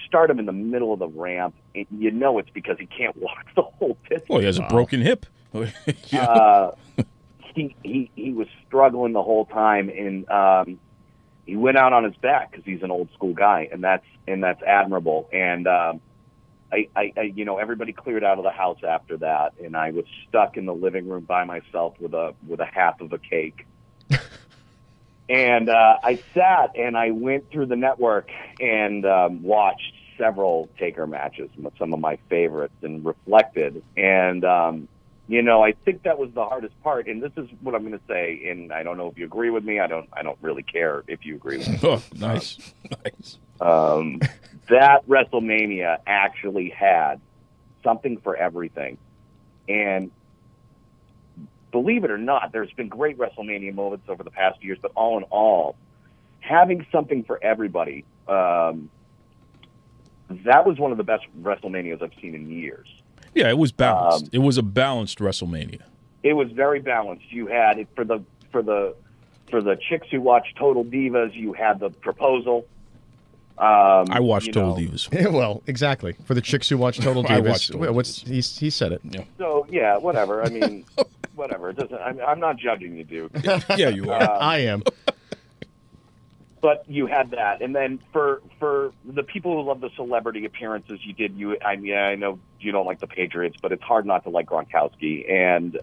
start him in the middle of the ramp, and you know it's because he can't walk the whole distance. Oh, he has a broken hip. He was struggling the whole time, and he went out on his back because he's an old school guy, and that's admirable. And everybody cleared out of the house after that, and I was stuck in the living room by myself with a half of a cake. And I sat and I went through the network and watched several Taker matches, some of my favorites, and reflected. And I think that was the hardest part. And this is what I'm going to say. And I don't know if you agree with me. I don't really care if you agree with me. Oh, nice. That WrestleMania actually had something for everything. And believe it or not, there's been great WrestleMania moments over the past years, but all in all, having something for everybody, that was one of the best WrestleManias I've seen in years. Yeah, it was balanced. It was a balanced WrestleMania. It was very balanced. You had it for the chicks who watch Total Divas. You had the proposal. I watched Total Divas. Yeah, well, exactly. For the chicks who watch Total I Divas, watched Total he said it. Yeah. So yeah, whatever. I mean, whatever. It doesn't. I'm not judging you, Duke. Yeah, you are. I am. But you had that, and then for the people who love the celebrity appearances, you did. I know you don't like the Patriots, but it's hard not to like Gronkowski. And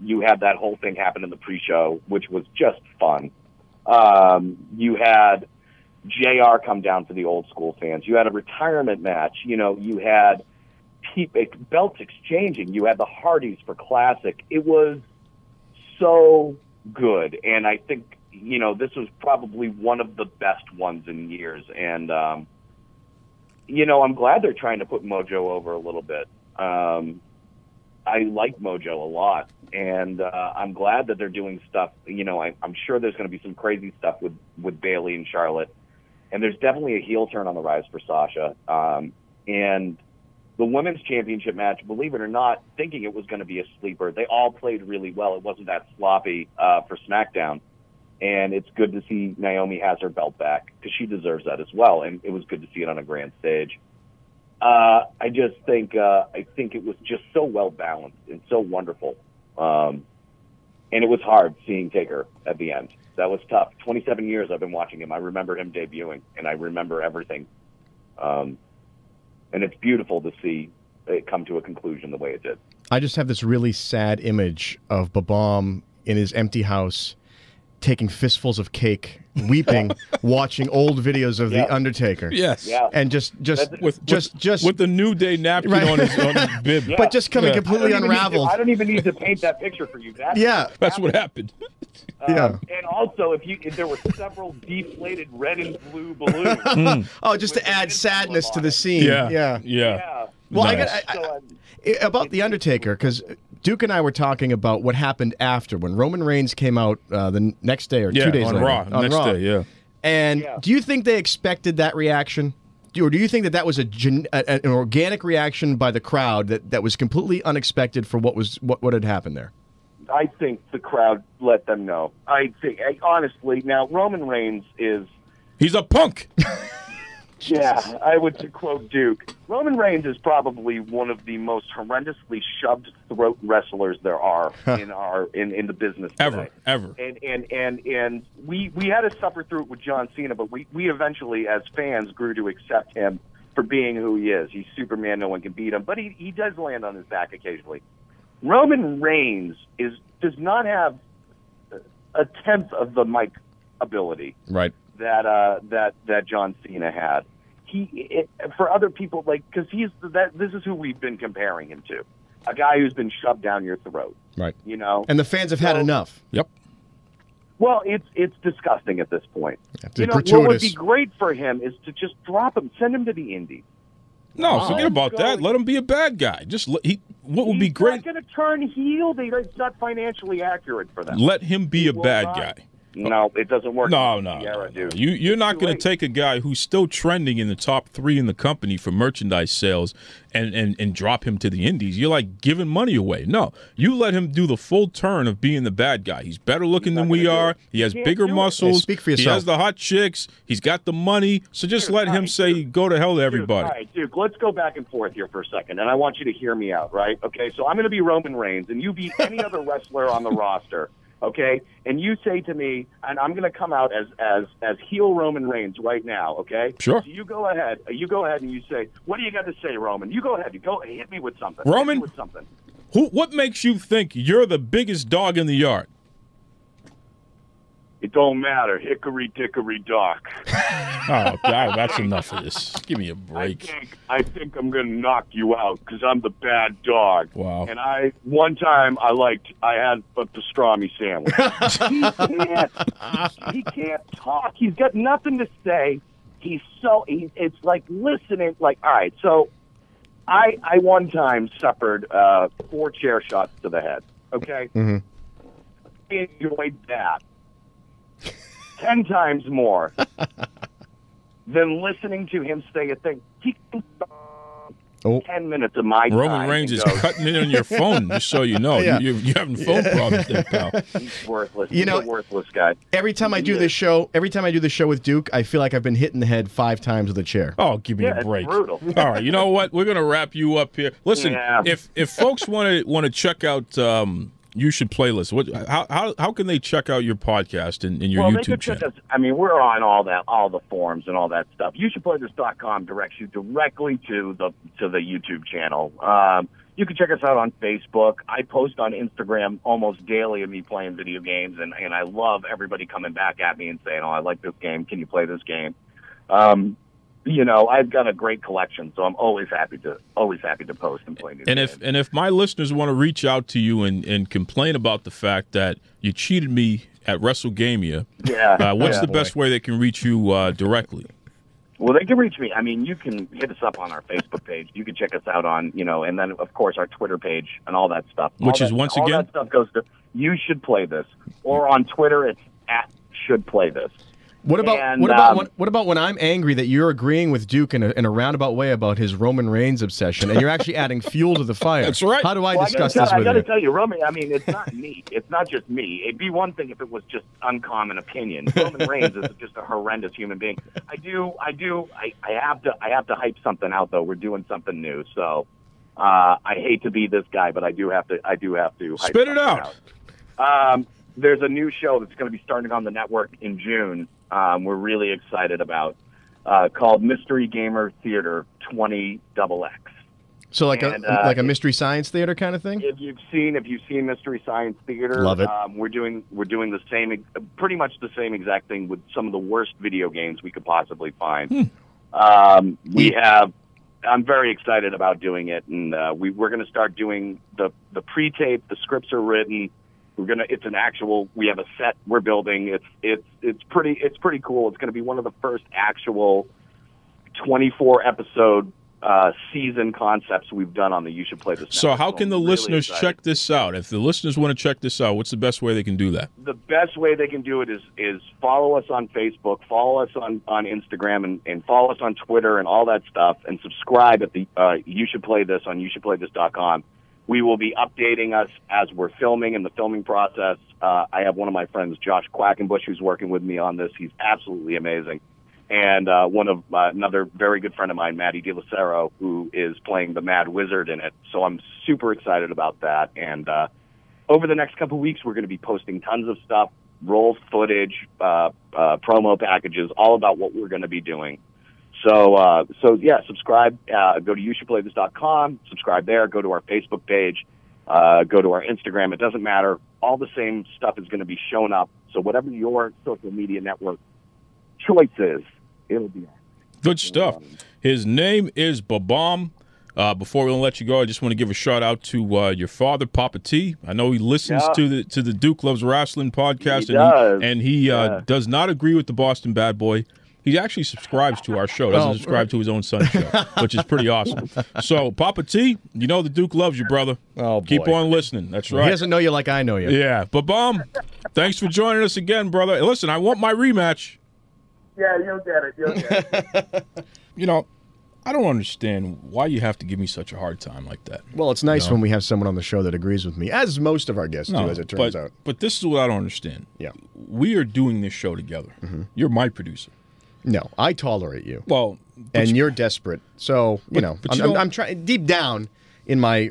you had that whole thing happen in the pre-show, which was just fun. You had JR come down for the old school fans. You had a retirement match. You had belts exchanging. You had the Hardys for Classic. It was so good, and I think this was probably one of the best ones in years. And I'm glad they're trying to put Mojo over a little bit. I like Mojo a lot, and I'm glad that they're doing stuff. I'm sure there's going to be some crazy stuff with Bayley and Charlotte. And there's definitely a heel turn on the rise for Sasha. And the women's championship match, believe it or not, thinking it was going to be a sleeper, they all played really well. It wasn't that sloppy for SmackDown. And it's good to see Naomi has her belt back because she deserves that as well. And it was good to see it on a grand stage. I just think it was just so well balanced and so wonderful. And it was hard seeing Taker at the end. That was tough. 27 years I've been watching him. I remember him debuting, and I remember everything. And it's beautiful to see it come to a conclusion the way it did. I just have this really sad image of Babomb in his empty house, taking fistfuls of cake, weeping, watching old videos of the Undertaker. Yes. Yeah. And just With the New Day napkin on his bib. Yeah. But just coming completely unraveled. I don't even need to paint that picture for you. That's what happened. Yeah. And also, if there were several deflated red and blue balloons. Oh, just to add sadness to the scene. Yeah. Well, Nice. about the Undertaker, because Duke and I were talking about what happened after when Roman Reigns came out the next day or 2 days on later. Raw. Next day, yeah. And do you think they expected that reaction? Or do you think that was an organic reaction by the crowd that was completely unexpected for what had happened there? I think the crowd let them know. Honestly, now Roman Reigns he's a punk. Yeah, I would to quote Duke. Roman Reigns is probably one of the most horrendously shoved throat wrestlers there are in the business today. Ever. And we had to suffer through it with John Cena, but we eventually as fans grew to accept him for being who he is. He's Superman, no one can beat him, but he does land on his back occasionally. Roman Reigns does not have a tenth of the mic ability that John Cena had. For other people, because this is who we've been comparing him to, a guy who's been shoved down your throat. Right. You know, and the fans have had enough. Yep. Well, it's disgusting at this point. Gratuitous. What would be great for him is to just drop him, send him to the Indies. No, forget about that. Let him be a bad guy. What would be great? He's not going to turn heel. It's not financially accurate for them. Let him be a bad guy. No, it doesn't work. No. Dude. You're not going to take a guy who's still trending in the top 3 in the company for merchandise sales and drop him to the Indies. You're like giving money away. No, you let him do the full turn of being the bad guy. He's better looking than we are. He has bigger muscles. Hey, speak for yourself. He has the hot chicks. He's got the money. So just let him say, go to hell to everybody. All right, Duke, let's go back and forth here for a second, and I want you to hear me out, right? Okay, so I'm going to be Roman Reigns, and you be any other wrestler on the roster. Okay, and you say to me, and I'm going to come out as heel Roman Reigns right now. Okay, sure. So you go ahead, and you say, "What do you got to say, Roman?" You go ahead, hit me with something. Roman, hit me with something. What makes you think you're the biggest dog in the yard? It don't matter. Hickory dickory dock. Oh, God, that's enough of this. Give me a break. I think I'm going to knock you out because I'm the bad dog. Wow. And one time I had a pastrami sandwich. He can't talk. He's got nothing to say. It's like listening. Like, all right, so I one time suffered 4 chair shots to the head. Okay? Mm-hmm. I enjoyed that 10 times more than listening to him say a thing. He can 10 minutes of my time. Roman Reigns is cutting in on your phone, just so you know. Yeah. You're having phone problems there, pal. He's worthless. He's a worthless guy. Every time I do this show with Duke, I feel like I've been hit in the head 5 times with a chair. Oh, give me a break. It's brutal. All right, you know what? We're going to wrap you up here. Listen, if folks want to check out You Should Playlist, how can they check out your podcast and your YouTube channel? We're on all the forums and all that stuff. YouShouldPlayThis.com directs you directly to the YouTube channel. You can check us out on Facebook. I post on Instagram almost daily of me playing video games, and I love everybody coming back at me and saying, "Oh, I like this game. Can you play this game?" I've got a great collection, so I'm always happy to post and play new games. And if my listeners want to reach out to you and complain about the fact that you cheated me at Wrestlegamia, what's the best way they can reach you directly? Well, they can reach me. You can hit us up on our Facebook page. You can check us out on, and then, of course, our Twitter page and all that stuff. Which is, once again? All that stuff goes to You Should Play This. Or on Twitter, it's @ShouldPlayThis. What about when I'm angry that you're agreeing with Duke in a roundabout way about his Roman Reigns obsession, and you're actually adding fuel to the fire? That's right. How do I discuss this with you? I got to tell you, Roman. it's not me. It's not just me. It'd be one thing if it was just uncommon opinion. Roman Reigns is just a horrendous human being. I have to hype something out though. We're doing something new, so I hate to be this guy, but I do have to. Hype Spit it out. There's a new show that's going to be starting on the network in June. We're really excited about, called Mystery Gamer Theater 20XX. So like a Mystery Science Theater kind of thing. If you've seen Mystery Science Theater, love it. We're doing the same, pretty much the same exact thing with some of the worst video games we could possibly find. I'm very excited about doing it, and we're going to start doing the pre-tape. The scripts are written. It's an actual. We have a set we're building. It's pretty cool. It's going to be one of the first actual 24 episode season concepts we've done on the You Should Play This. So how can the listeners check this out? If the listeners want to check this out, what's the best way they can do that? The best way they can do it is follow us on Facebook, follow us on Instagram, and follow us on Twitter and all that stuff, and subscribe at the You Should Play This on YouShouldPlayThis.com. We will be updating us as we're filming in the filming process. I have one of my friends, Josh Quackenbush, who's working with me on this. He's absolutely amazing. And another very good friend of mine, Matty DiLacero, who is playing the Mad Wizard in it. So I'm super excited about that. And over the next couple of weeks, we're going to be posting tons of stuff, roll footage, promo packages, all about what we're going to be doing. So yeah, subscribe. Go to YouShouldPlayThis.com. Subscribe there. Go to our Facebook page. Go to our Instagram. It doesn't matter. All the same stuff is going to be shown up. So whatever your social media network choice is, it'll be on. Good stuff. His name is Babomb. Before we let you go, I just want to give a shout out to your father, Papa T. I know he listens to the Duke Loves Wrestling podcast, he does not agree with the Boston Bad Boy. He actually subscribes to our show, doesn't subscribe to his own son's show, which is pretty awesome. So, Papa T, you know the Duke loves you, brother. Oh, boy. Keep on listening. That's right. He doesn't know you like I know you. Yeah. Babomb, thanks for joining us again, brother. Hey, listen, I want my rematch. Yeah, you'll get it. You'll get it. You know, I don't understand why you have to give me such a hard time like that. Well, it's nice when we have someone on the show that agrees with me, as most of our guests do, as it turns out. But this is what I don't understand. Yeah. We are doing this show together. You're my producer. No, I tolerate you. Well, and you're desperate. So, I'm trying deep down in my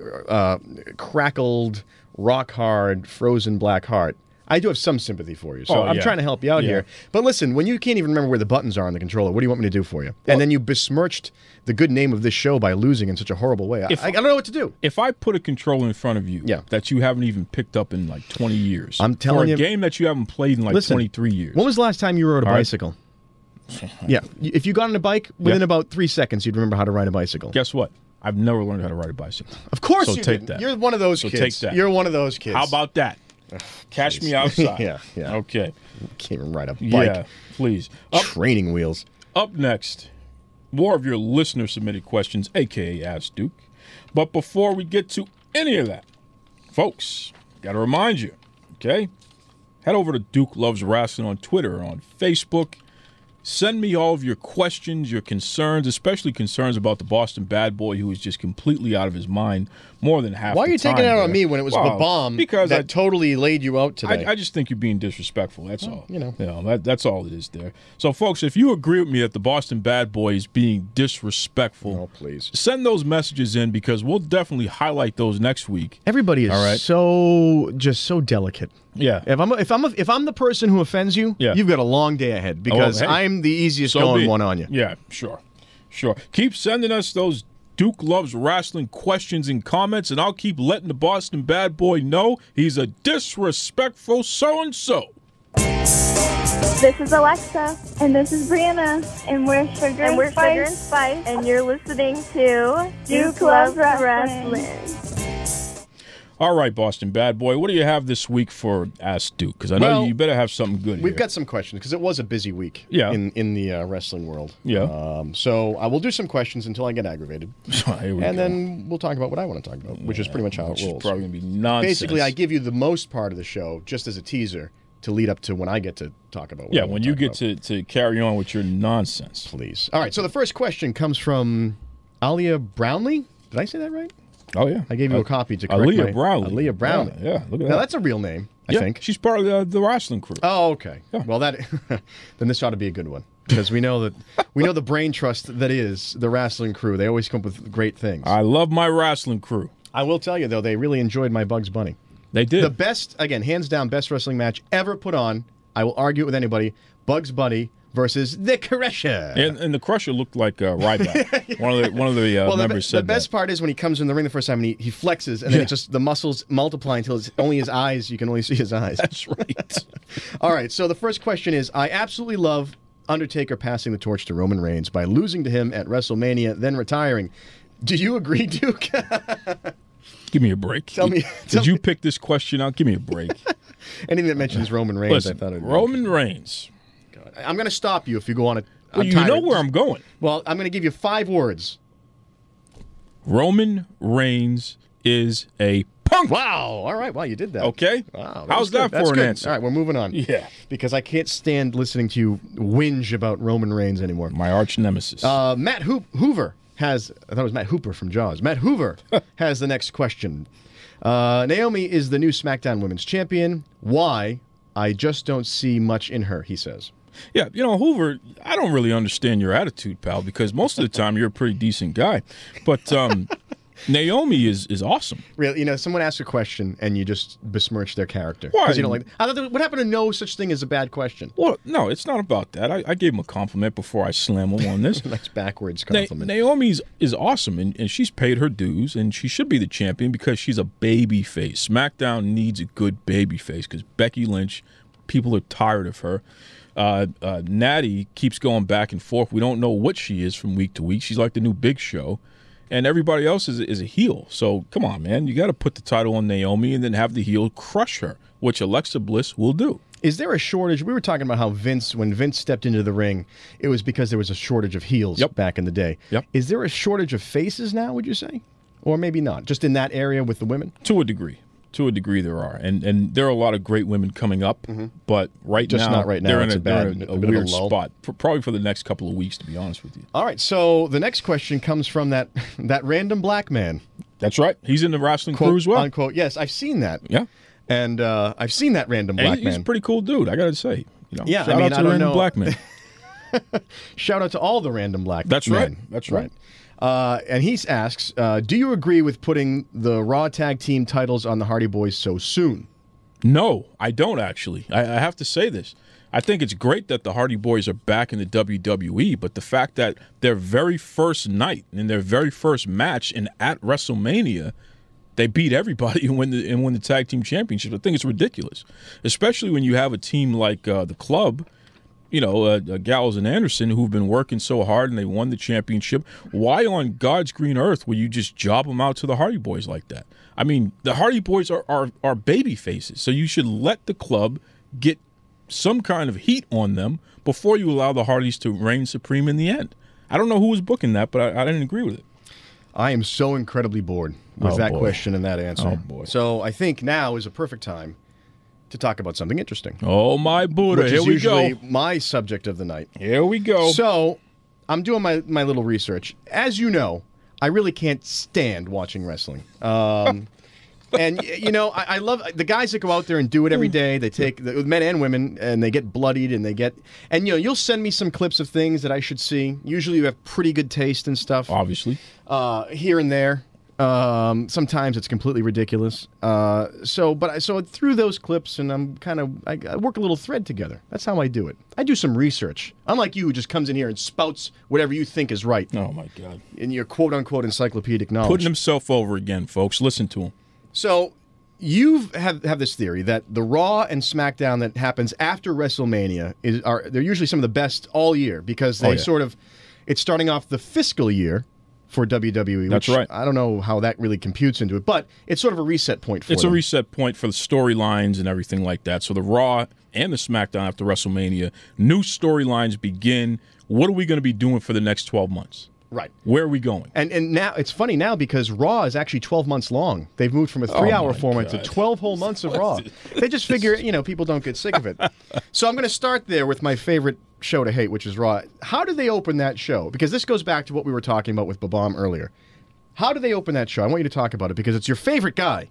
crackled, rock hard, frozen black heart. I do have some sympathy for you, so I'm trying to help you out here. But listen, when you can't even remember where the buttons are on the controller, what do you want me to do for you? Well, and then you besmirched the good name of this show by losing in such a horrible way. I don't know what to do. If I put a controller in front of you that you haven't even picked up in like 20 years, I'm telling you, for a game that you haven't played in like 23 years. When was the last time you rode a bicycle? Yeah, if you got on a bike, within about 3 seconds, you'd remember how to ride a bicycle. Guess what? I've never learned how to ride a bicycle. Of course you didn't. That. You're one of those kids. Take that. You're one of those kids. How about that? Cash me outside. Yeah. Okay. Can't even ride a bike. Yeah, please. Training wheels. Up next, more of your listener-submitted questions, a.k.a. Ask Duke. But before we get to any of that, folks, got to remind you, okay? Head over to Duke Loves Wrestling on Twitter or on Facebook. Send me all of your questions, your concerns, especially concerns about the Boston Bad Boy, who is just completely out of his mind more than half the time. Why are you taking it out on me when it was Babomb because that totally laid you out today? I just think you're being disrespectful, that's all. That's all it is there. So, folks, if you agree with me that the Boston Bad Boy is being disrespectful, please send those messages in because we'll definitely highlight those next week. Everybody is so delicate. Yeah. If I'm the person who offends you, you've got a long day ahead because I'm the easiest going one on you. Yeah, sure. Keep sending us those Duke Loves Wrestling questions and comments, and I'll keep letting the Boston Bad Boy know he's a disrespectful so-and-so. This is Alexa. And this is Brianna. And we're Sugar and Spice. And you're listening to Duke Loves Wrestling. All right, Boston Bad Boy, what do you have this week for Ask Duke? Because I know you better have something good We've got some questions, because it was a busy week in the wrestling world. Yeah. So I will do some questions until I get aggravated. Then we'll talk about what I want to talk about, which is pretty much how it rolls. It's probably going to be nonsense. Basically, I give you the most part of the show just as a teaser to lead up to when I get to talk about what I want when to you talk get about. to carry on with your nonsense. Please. All right, so the first question comes from Alia Brownlee. Did I say that right? Oh, yeah. I gave you a copy to correct Aaliyah Brownlee. Aaliyah Brownlee. Yeah, look at that. Now, that's a real name, I think. She's part of the wrestling crew. Oh, okay. Yeah. Well, then this ought to be a good one. Because we know the brain trust that is the wrestling crew. They always come up with great things. I love my wrestling crew. I will tell you, though, they really enjoyed my Bugs Bunny. They did. The best, again, hands down, best wrestling match ever put on, I will argue it with anybody, Bugs Bunny versus the Crusher. And the Crusher looked like Ryback. One of the members said the best part is when he comes in the ring the first time and he flexes, and then it just the muscles multiply until it's only his eyes. You can only see his eyes. That's right. All right, so the first question is, I absolutely love Undertaker passing the torch to Roman Reigns by losing to him at WrestleMania, then retiring. Do you agree, Duke? Give me a break. Did you pick this question out? Give me a break. Anything that mentions Roman Reigns, Listen, I thought it would Roman Reigns. God. I'm going to stop you if you go on a... Well, you know where I'm going. Well, I'm going to give you 5 words. Roman Reigns is a punk. Wow. All right. Wow, you did that. Okay. Wow. How's that for an answer? All right, we're moving on. Yeah. Because I can't stand listening to you whinge about Roman Reigns anymore. My arch nemesis. Matt Hoover has... I thought it was Matt Hooper from Jaws. Matt Hoover has the next question. Naomi is the new SmackDown Women's Champion. Why? I just don't see much in her, he says. Yeah, Hoover, I don't really understand your attitude, pal, because most of the time you're a pretty decent guy. But Naomi is awesome. Really, someone asks a question and you just besmirch their character. Why? Because you don't like. What happened to no such thing as a bad question? Well, no, it's not about that. I gave him a compliment before I slam him on this. Nice backwards compliment. Naomi is awesome, and she's paid her dues, and she should be the champion because she's a baby face. SmackDown needs a good baby face because Becky Lynch, people are tired of her. Natty keeps going back and forth. We don't know what she is from week to week. She's like the new Big Show. And everybody else is a heel. So, come on, man. You got to put the title on Naomi and then have the heel crush her, which Alexa Bliss will do. Is there a shortage? We were talking about how when Vince stepped into the ring, it was because there was a shortage of heels back in the day. Yep. Is there a shortage of faces now, would you say? Or maybe not, just in that area with the women? To a degree. To a degree, there are. And there are a lot of great women coming up, but not right now. They're It's in a weird spot, probably for the next couple of weeks, to be honest with you. All right, so the next question comes from that random black man. That's right. He's in the wrestling crew as well. Unquote. Yes, I've seen that. Yeah. And I've seen that random black man. He's a pretty cool dude, I got to say. Yeah, shout out to the random black man. Shout out to all the random black men. That's right. That's right. And he asks, do you agree with putting the Raw Tag Team titles on the Hardy Boys so soon? No, I don't actually. I have to say this. I think it's great that the Hardy Boys are back in the WWE, but the fact that their very first night and their very first match at WrestleMania, they beat everybody and win the Tag Team Championship. I think it's ridiculous, especially when you have a team like the Club, Gallows and Anderson, who've been working so hard and they won the championship. Why on God's green earth would you just job them out to the Hardy Boys like that? I mean, the Hardy Boys are baby faces, so you should let the Club get some kind of heat on them before you allow the Hardys to reign supreme in the end. I don't know who was booking that, but I didn't agree with it. I am so incredibly bored with that question and that answer. Oh, boy. So I think now is a perfect time to talk about something interesting. Oh, my Buddha. Which Here is we usually go. my subject of the night. Here we go. So I'm doing my little research. As you know, I really can't stand watching wrestling. And, I love the guys that go out there and do it every day. They take men and women, and they get bloodied, and you'll send me some clips of things that I should see. Usually you have pretty good taste and stuff. Obviously. Here and there. Sometimes it's completely ridiculous. So through those clips, and I work a little thread together. That's how I do it. I do some research. Unlike you, who just comes in here and spouts whatever you think is right. Oh my God! In your quote unquote encyclopedic knowledge. Putting himself over again, folks. Listen to him. So you have this theory that the Raw and SmackDown that happens after WrestleMania they're usually some of the best all year because they it's starting off the fiscal year for WWE. That's right. I don't know how that really computes into it, but it's sort of a reset point for them. It's a reset point for the storylines and everything like that. So the Raw and the SmackDown after WrestleMania, new storylines begin. What are we going to be doing for the next 12 months? Right. Where are we going? And now, it's funny now because Raw is actually 12 months long. They've moved from a 3-hour format to 12 whole months of Raw. They just figure, people don't get sick of it. So I'm going to start there with my favorite show to hate, which is Raw. How do they open that show? Because this goes back to what we were talking about with Babomb earlier. How do they open that show? I want you to talk about it because it's your favorite guy.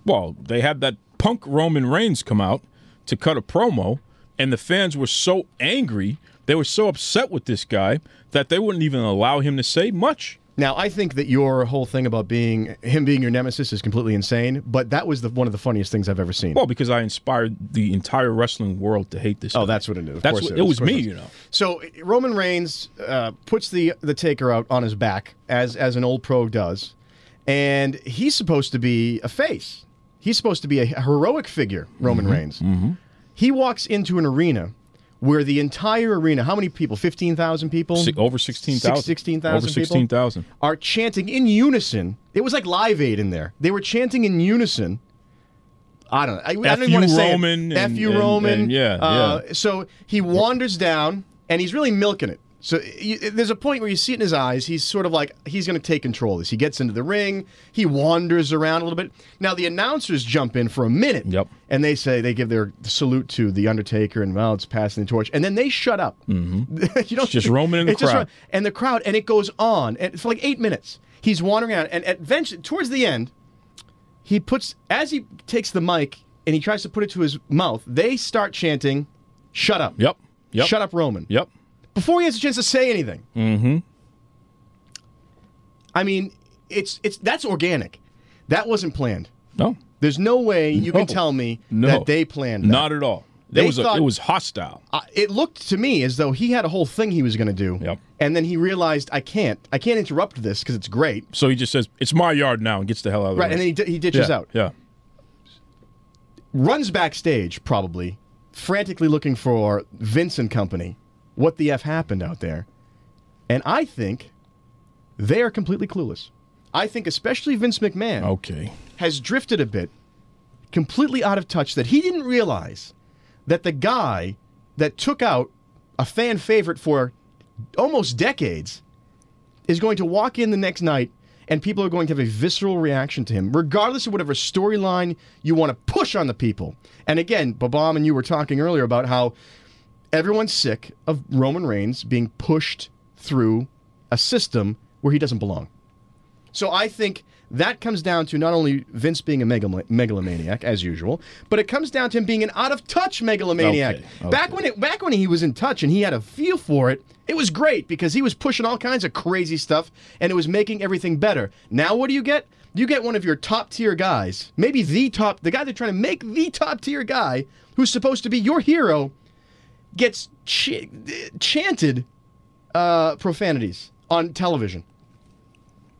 Well, they had that punk Roman Reigns come out to cut a promo, and the fans were so angry, they were so upset with this guy that they wouldn't even allow him to say much. Now, I think that your whole thing about him being your nemesis is completely insane, but that was one of the funniest things I've ever seen. Well, because I inspired the entire wrestling world to hate this guy. Oh, that's what it is. It was me, you know. So Roman Reigns puts the Taker out on his back, as an old pro does, and he's supposed to be a face. He's supposed to be a heroic figure, Roman Reigns. Mm-hmm. He walks into an arena where the entire arena, how many people? 15,000 people? Over 16,000. 16,000 Over 16,000. Are chanting in unison. It was like Live Aid in there. They were chanting in unison. I don't know. I don't even want to say Roman. F you, Roman. Yeah. So he wanders down, and he's really milking it. So there's a point where you see it in his eyes. He's sort of like, he's going to take control of this. He gets into the ring. He wanders around a little bit. Now, the announcers jump in for a minute. Yep. And they give their salute to the Undertaker, and, well, it's passing the torch. And then they shut up. Mm-hmm. It's just Roman in the crowd. And the crowd, and it goes on. And for like 8 minutes. He's wandering around. And eventually, towards the end, as he takes the mic and he tries to put it to his mouth, they start chanting, "Shut up." Yep. Shut up, Roman. Yep. Before he has a chance to say anything. Mm-hmm. I mean, that's organic. That wasn't planned. No. There's no way you can tell me that they planned that. Not at all. It was hostile. It looked to me as though he had a whole thing he was going to do. Yep. And then he realized, I can't interrupt this because it's great. So he just says, "It's my yard now," and gets the hell out of the Right, ring. and then he ditches out. Yeah. Runs backstage, probably, frantically looking for Vince and company. What the F happened out there? And I think they are completely clueless. I think especially Vince McMahon has drifted a bit, completely out of touch, that he didn't realize that the guy that took out a fan favorite for almost decades is going to walk in the next night and people are going to have a visceral reaction to him, regardless of whatever storyline you want to push on the people. And again, Babomb and you were talking earlier about how everyone's sick of Roman Reigns being pushed through a system where he doesn't belong. So I think that comes down to not only Vince being a megalomaniac, as usual, but it comes down to him being an out-of-touch megalomaniac. Okay. Back when he was in touch and he had a feel for it, it was great because he was pushing all kinds of crazy stuff and it was making everything better. Now what do you get? You get one of your top-tier guys, maybe the guy they're trying to make the top-tier guy, who's supposed to be your hero, gets chanted profanities on television.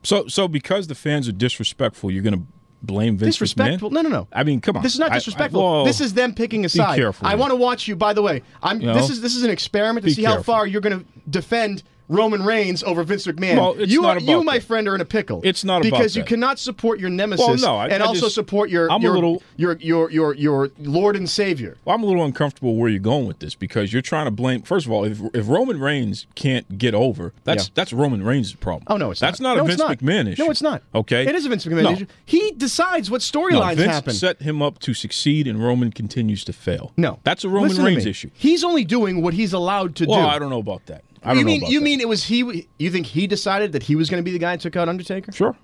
So because the fans are disrespectful, you're going to blame Vince Disrespectful? McMahon? No. I mean, come on. This is not disrespectful. This is them picking a side. Be careful. I want to watch you. By the way, this is an experiment to see how far you're going to defend Roman Reigns over Vince McMahon. Well, it's not about you, my friend, are in a pickle. It's not about because that. You cannot support your nemesis and also support your Lord and Savior. Well, I'm a little uncomfortable where you're going with this because you're trying to blame. First of all, if Roman Reigns can't get over, that's Roman Reigns' problem. Oh no, it's that's not. not a Vince McMahon issue. No, it's not. Okay, it is a Vince McMahon issue. He decides what storylines happen. Vince set him up to succeed, and Roman continues to fail. No, that's a Roman Reigns issue. He's only doing what he's allowed to do. Well, I don't know about that. You mean it was he? You think he decided that he was going to be the guy that took out Undertaker? Sure.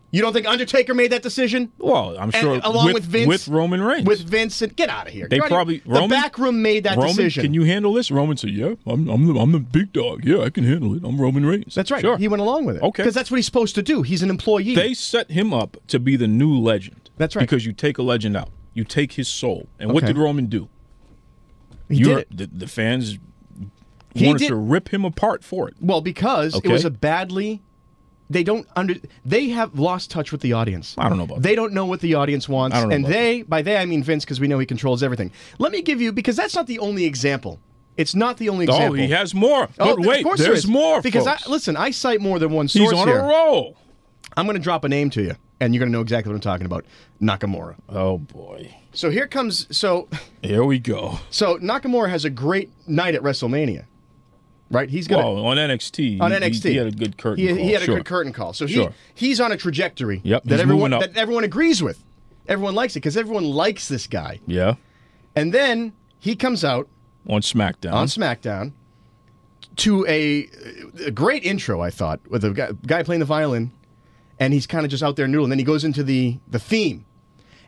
You don't think Undertaker made that decision? Well, I'm sure along with Vince, with Roman Reigns, with Vince, and get out of here. The back room made that decision. Can you handle this? Roman said, "Yeah, I'm the big dog. Yeah, I can handle it. I'm Roman Reigns." That's right. Sure. He went along with it. Okay, because that's what he's supposed to do. He's an employee. They set him up to be the new legend. That's right. Because you take a legend out, you take his soul, and what did Roman do? He did it. The fans wanted to rip him apart for it. Well, because it was a badly. They have lost touch with the audience. I don't know about that. They don't know what the audience wants. I don't know and by they I mean Vince, because we know he controls everything. Let me give you, because that's not the only example. It's not the only example. Oh, he has more. But wait, there's more, because folks. I cite more than one source here. He's on here. a roll. I'm going to drop a name to you, and you're going to know exactly what I'm talking about. Nakamura. Oh, boy. So here we go. So Nakamura has a great night at WrestleMania. Right, he's got on NXT. On NXT, he had a good curtain call. He had a good curtain call. So he's on a trajectory that everyone agrees with. Everyone likes it because everyone likes this guy. Yeah. And then he comes out on SmackDown to a great intro, I thought, with a guy playing the violin, and he's kind of just out there noodling. Then he goes into the theme,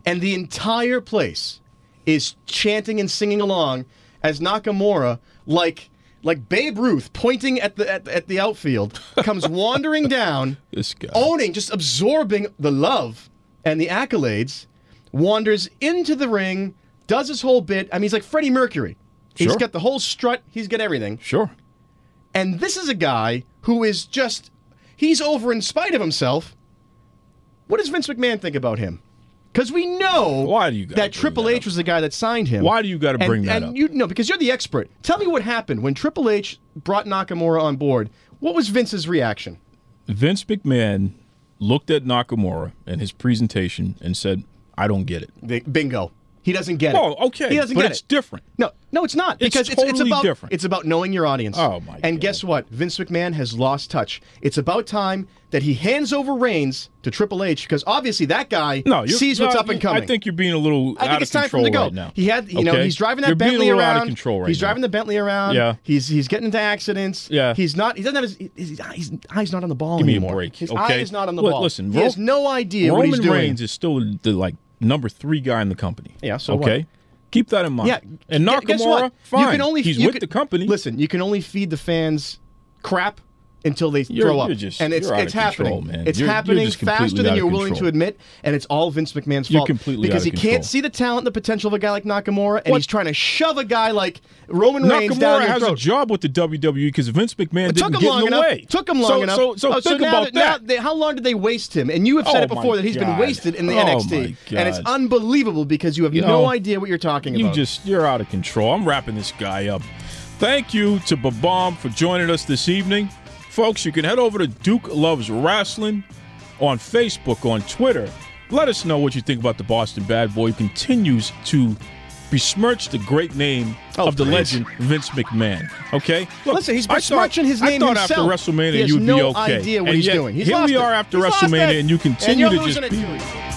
and the entire place is chanting and singing along as Nakamura, like like Babe Ruth pointing at the outfield, comes wandering down, this guy owning, just absorbing the love and the accolades, wanders into the ring, does his whole bit. I mean, he's like Freddie Mercury. Sure. He's got the whole strut. He's got everything. Sure. And this is a guy who is just, he's over in spite of himself. What does Vince McMahon think about him? Because we know that Triple H was the guy that signed him. Why do you got to bring that up? And you know, because you're the expert. Tell me what happened when Triple H brought Nakamura on board. What was Vince's reaction? Vince McMahon looked at Nakamura and his presentation and said, I don't get it. Bingo. He doesn't get it. Oh, okay. He doesn't but get it's it. different. No, it's not. Because it's about different. It's about knowing your audience. Oh, my God. And guess what? Vince McMahon has lost touch. It's about time that he hands over reins to Triple H, because obviously that guy sees what's up and coming. I think you're being a little I think out it's of time for him to control go. right now. He had, you know, he's driving that Bentley being a little around. out of control right he's now. driving the Bentley around. Yeah. He's getting into accidents. Yeah. He doesn't have his eyes not on the ball Give me anymore. a break. His okay? eye is not on the ball. Listen, he has no idea what he's doing. Roman Reigns is still the number 3 guy in the company. Yeah, so okay. what? Keep that in mind. Yeah, and guess what? Nakamura, fine. You can only, he's with the company. Listen, you can only feed the fans crap until they throw up. You're it's happening. Control, man. It's you're happening just faster than you're willing control. to admit, and it's all Vince McMahon's You're fault. completely because out of he can't control. see the talent and the potential of a guy like Nakamura, and he's trying to shove a guy like Roman Reigns down Nakamura your has throat. a job with the WWE because Vince McMahon didn't get in the way. Took him long enough. So think about that. How long did they waste him? And you have said it before that he's been wasted in the NXT, and it's unbelievable because you have no idea what you're talking about. You're out of control. I'm wrapping this guy up. Thank you to Babomb for joining us this evening. Folks, you can head over to Duke Loves Wrestling on Facebook, on Twitter. Let us know what you think about the Boston Bad Boy who continues to besmirch the great name of the legend Vince McMahon. Okay? Look, listen, he's besmirching his name himself. himself. After WrestleMania, He has you'd no be okay. idea what and he's yet, doing. He's here lost we are it. after He's lost WrestleMania, it. and you continue and to you're just losing be. it too.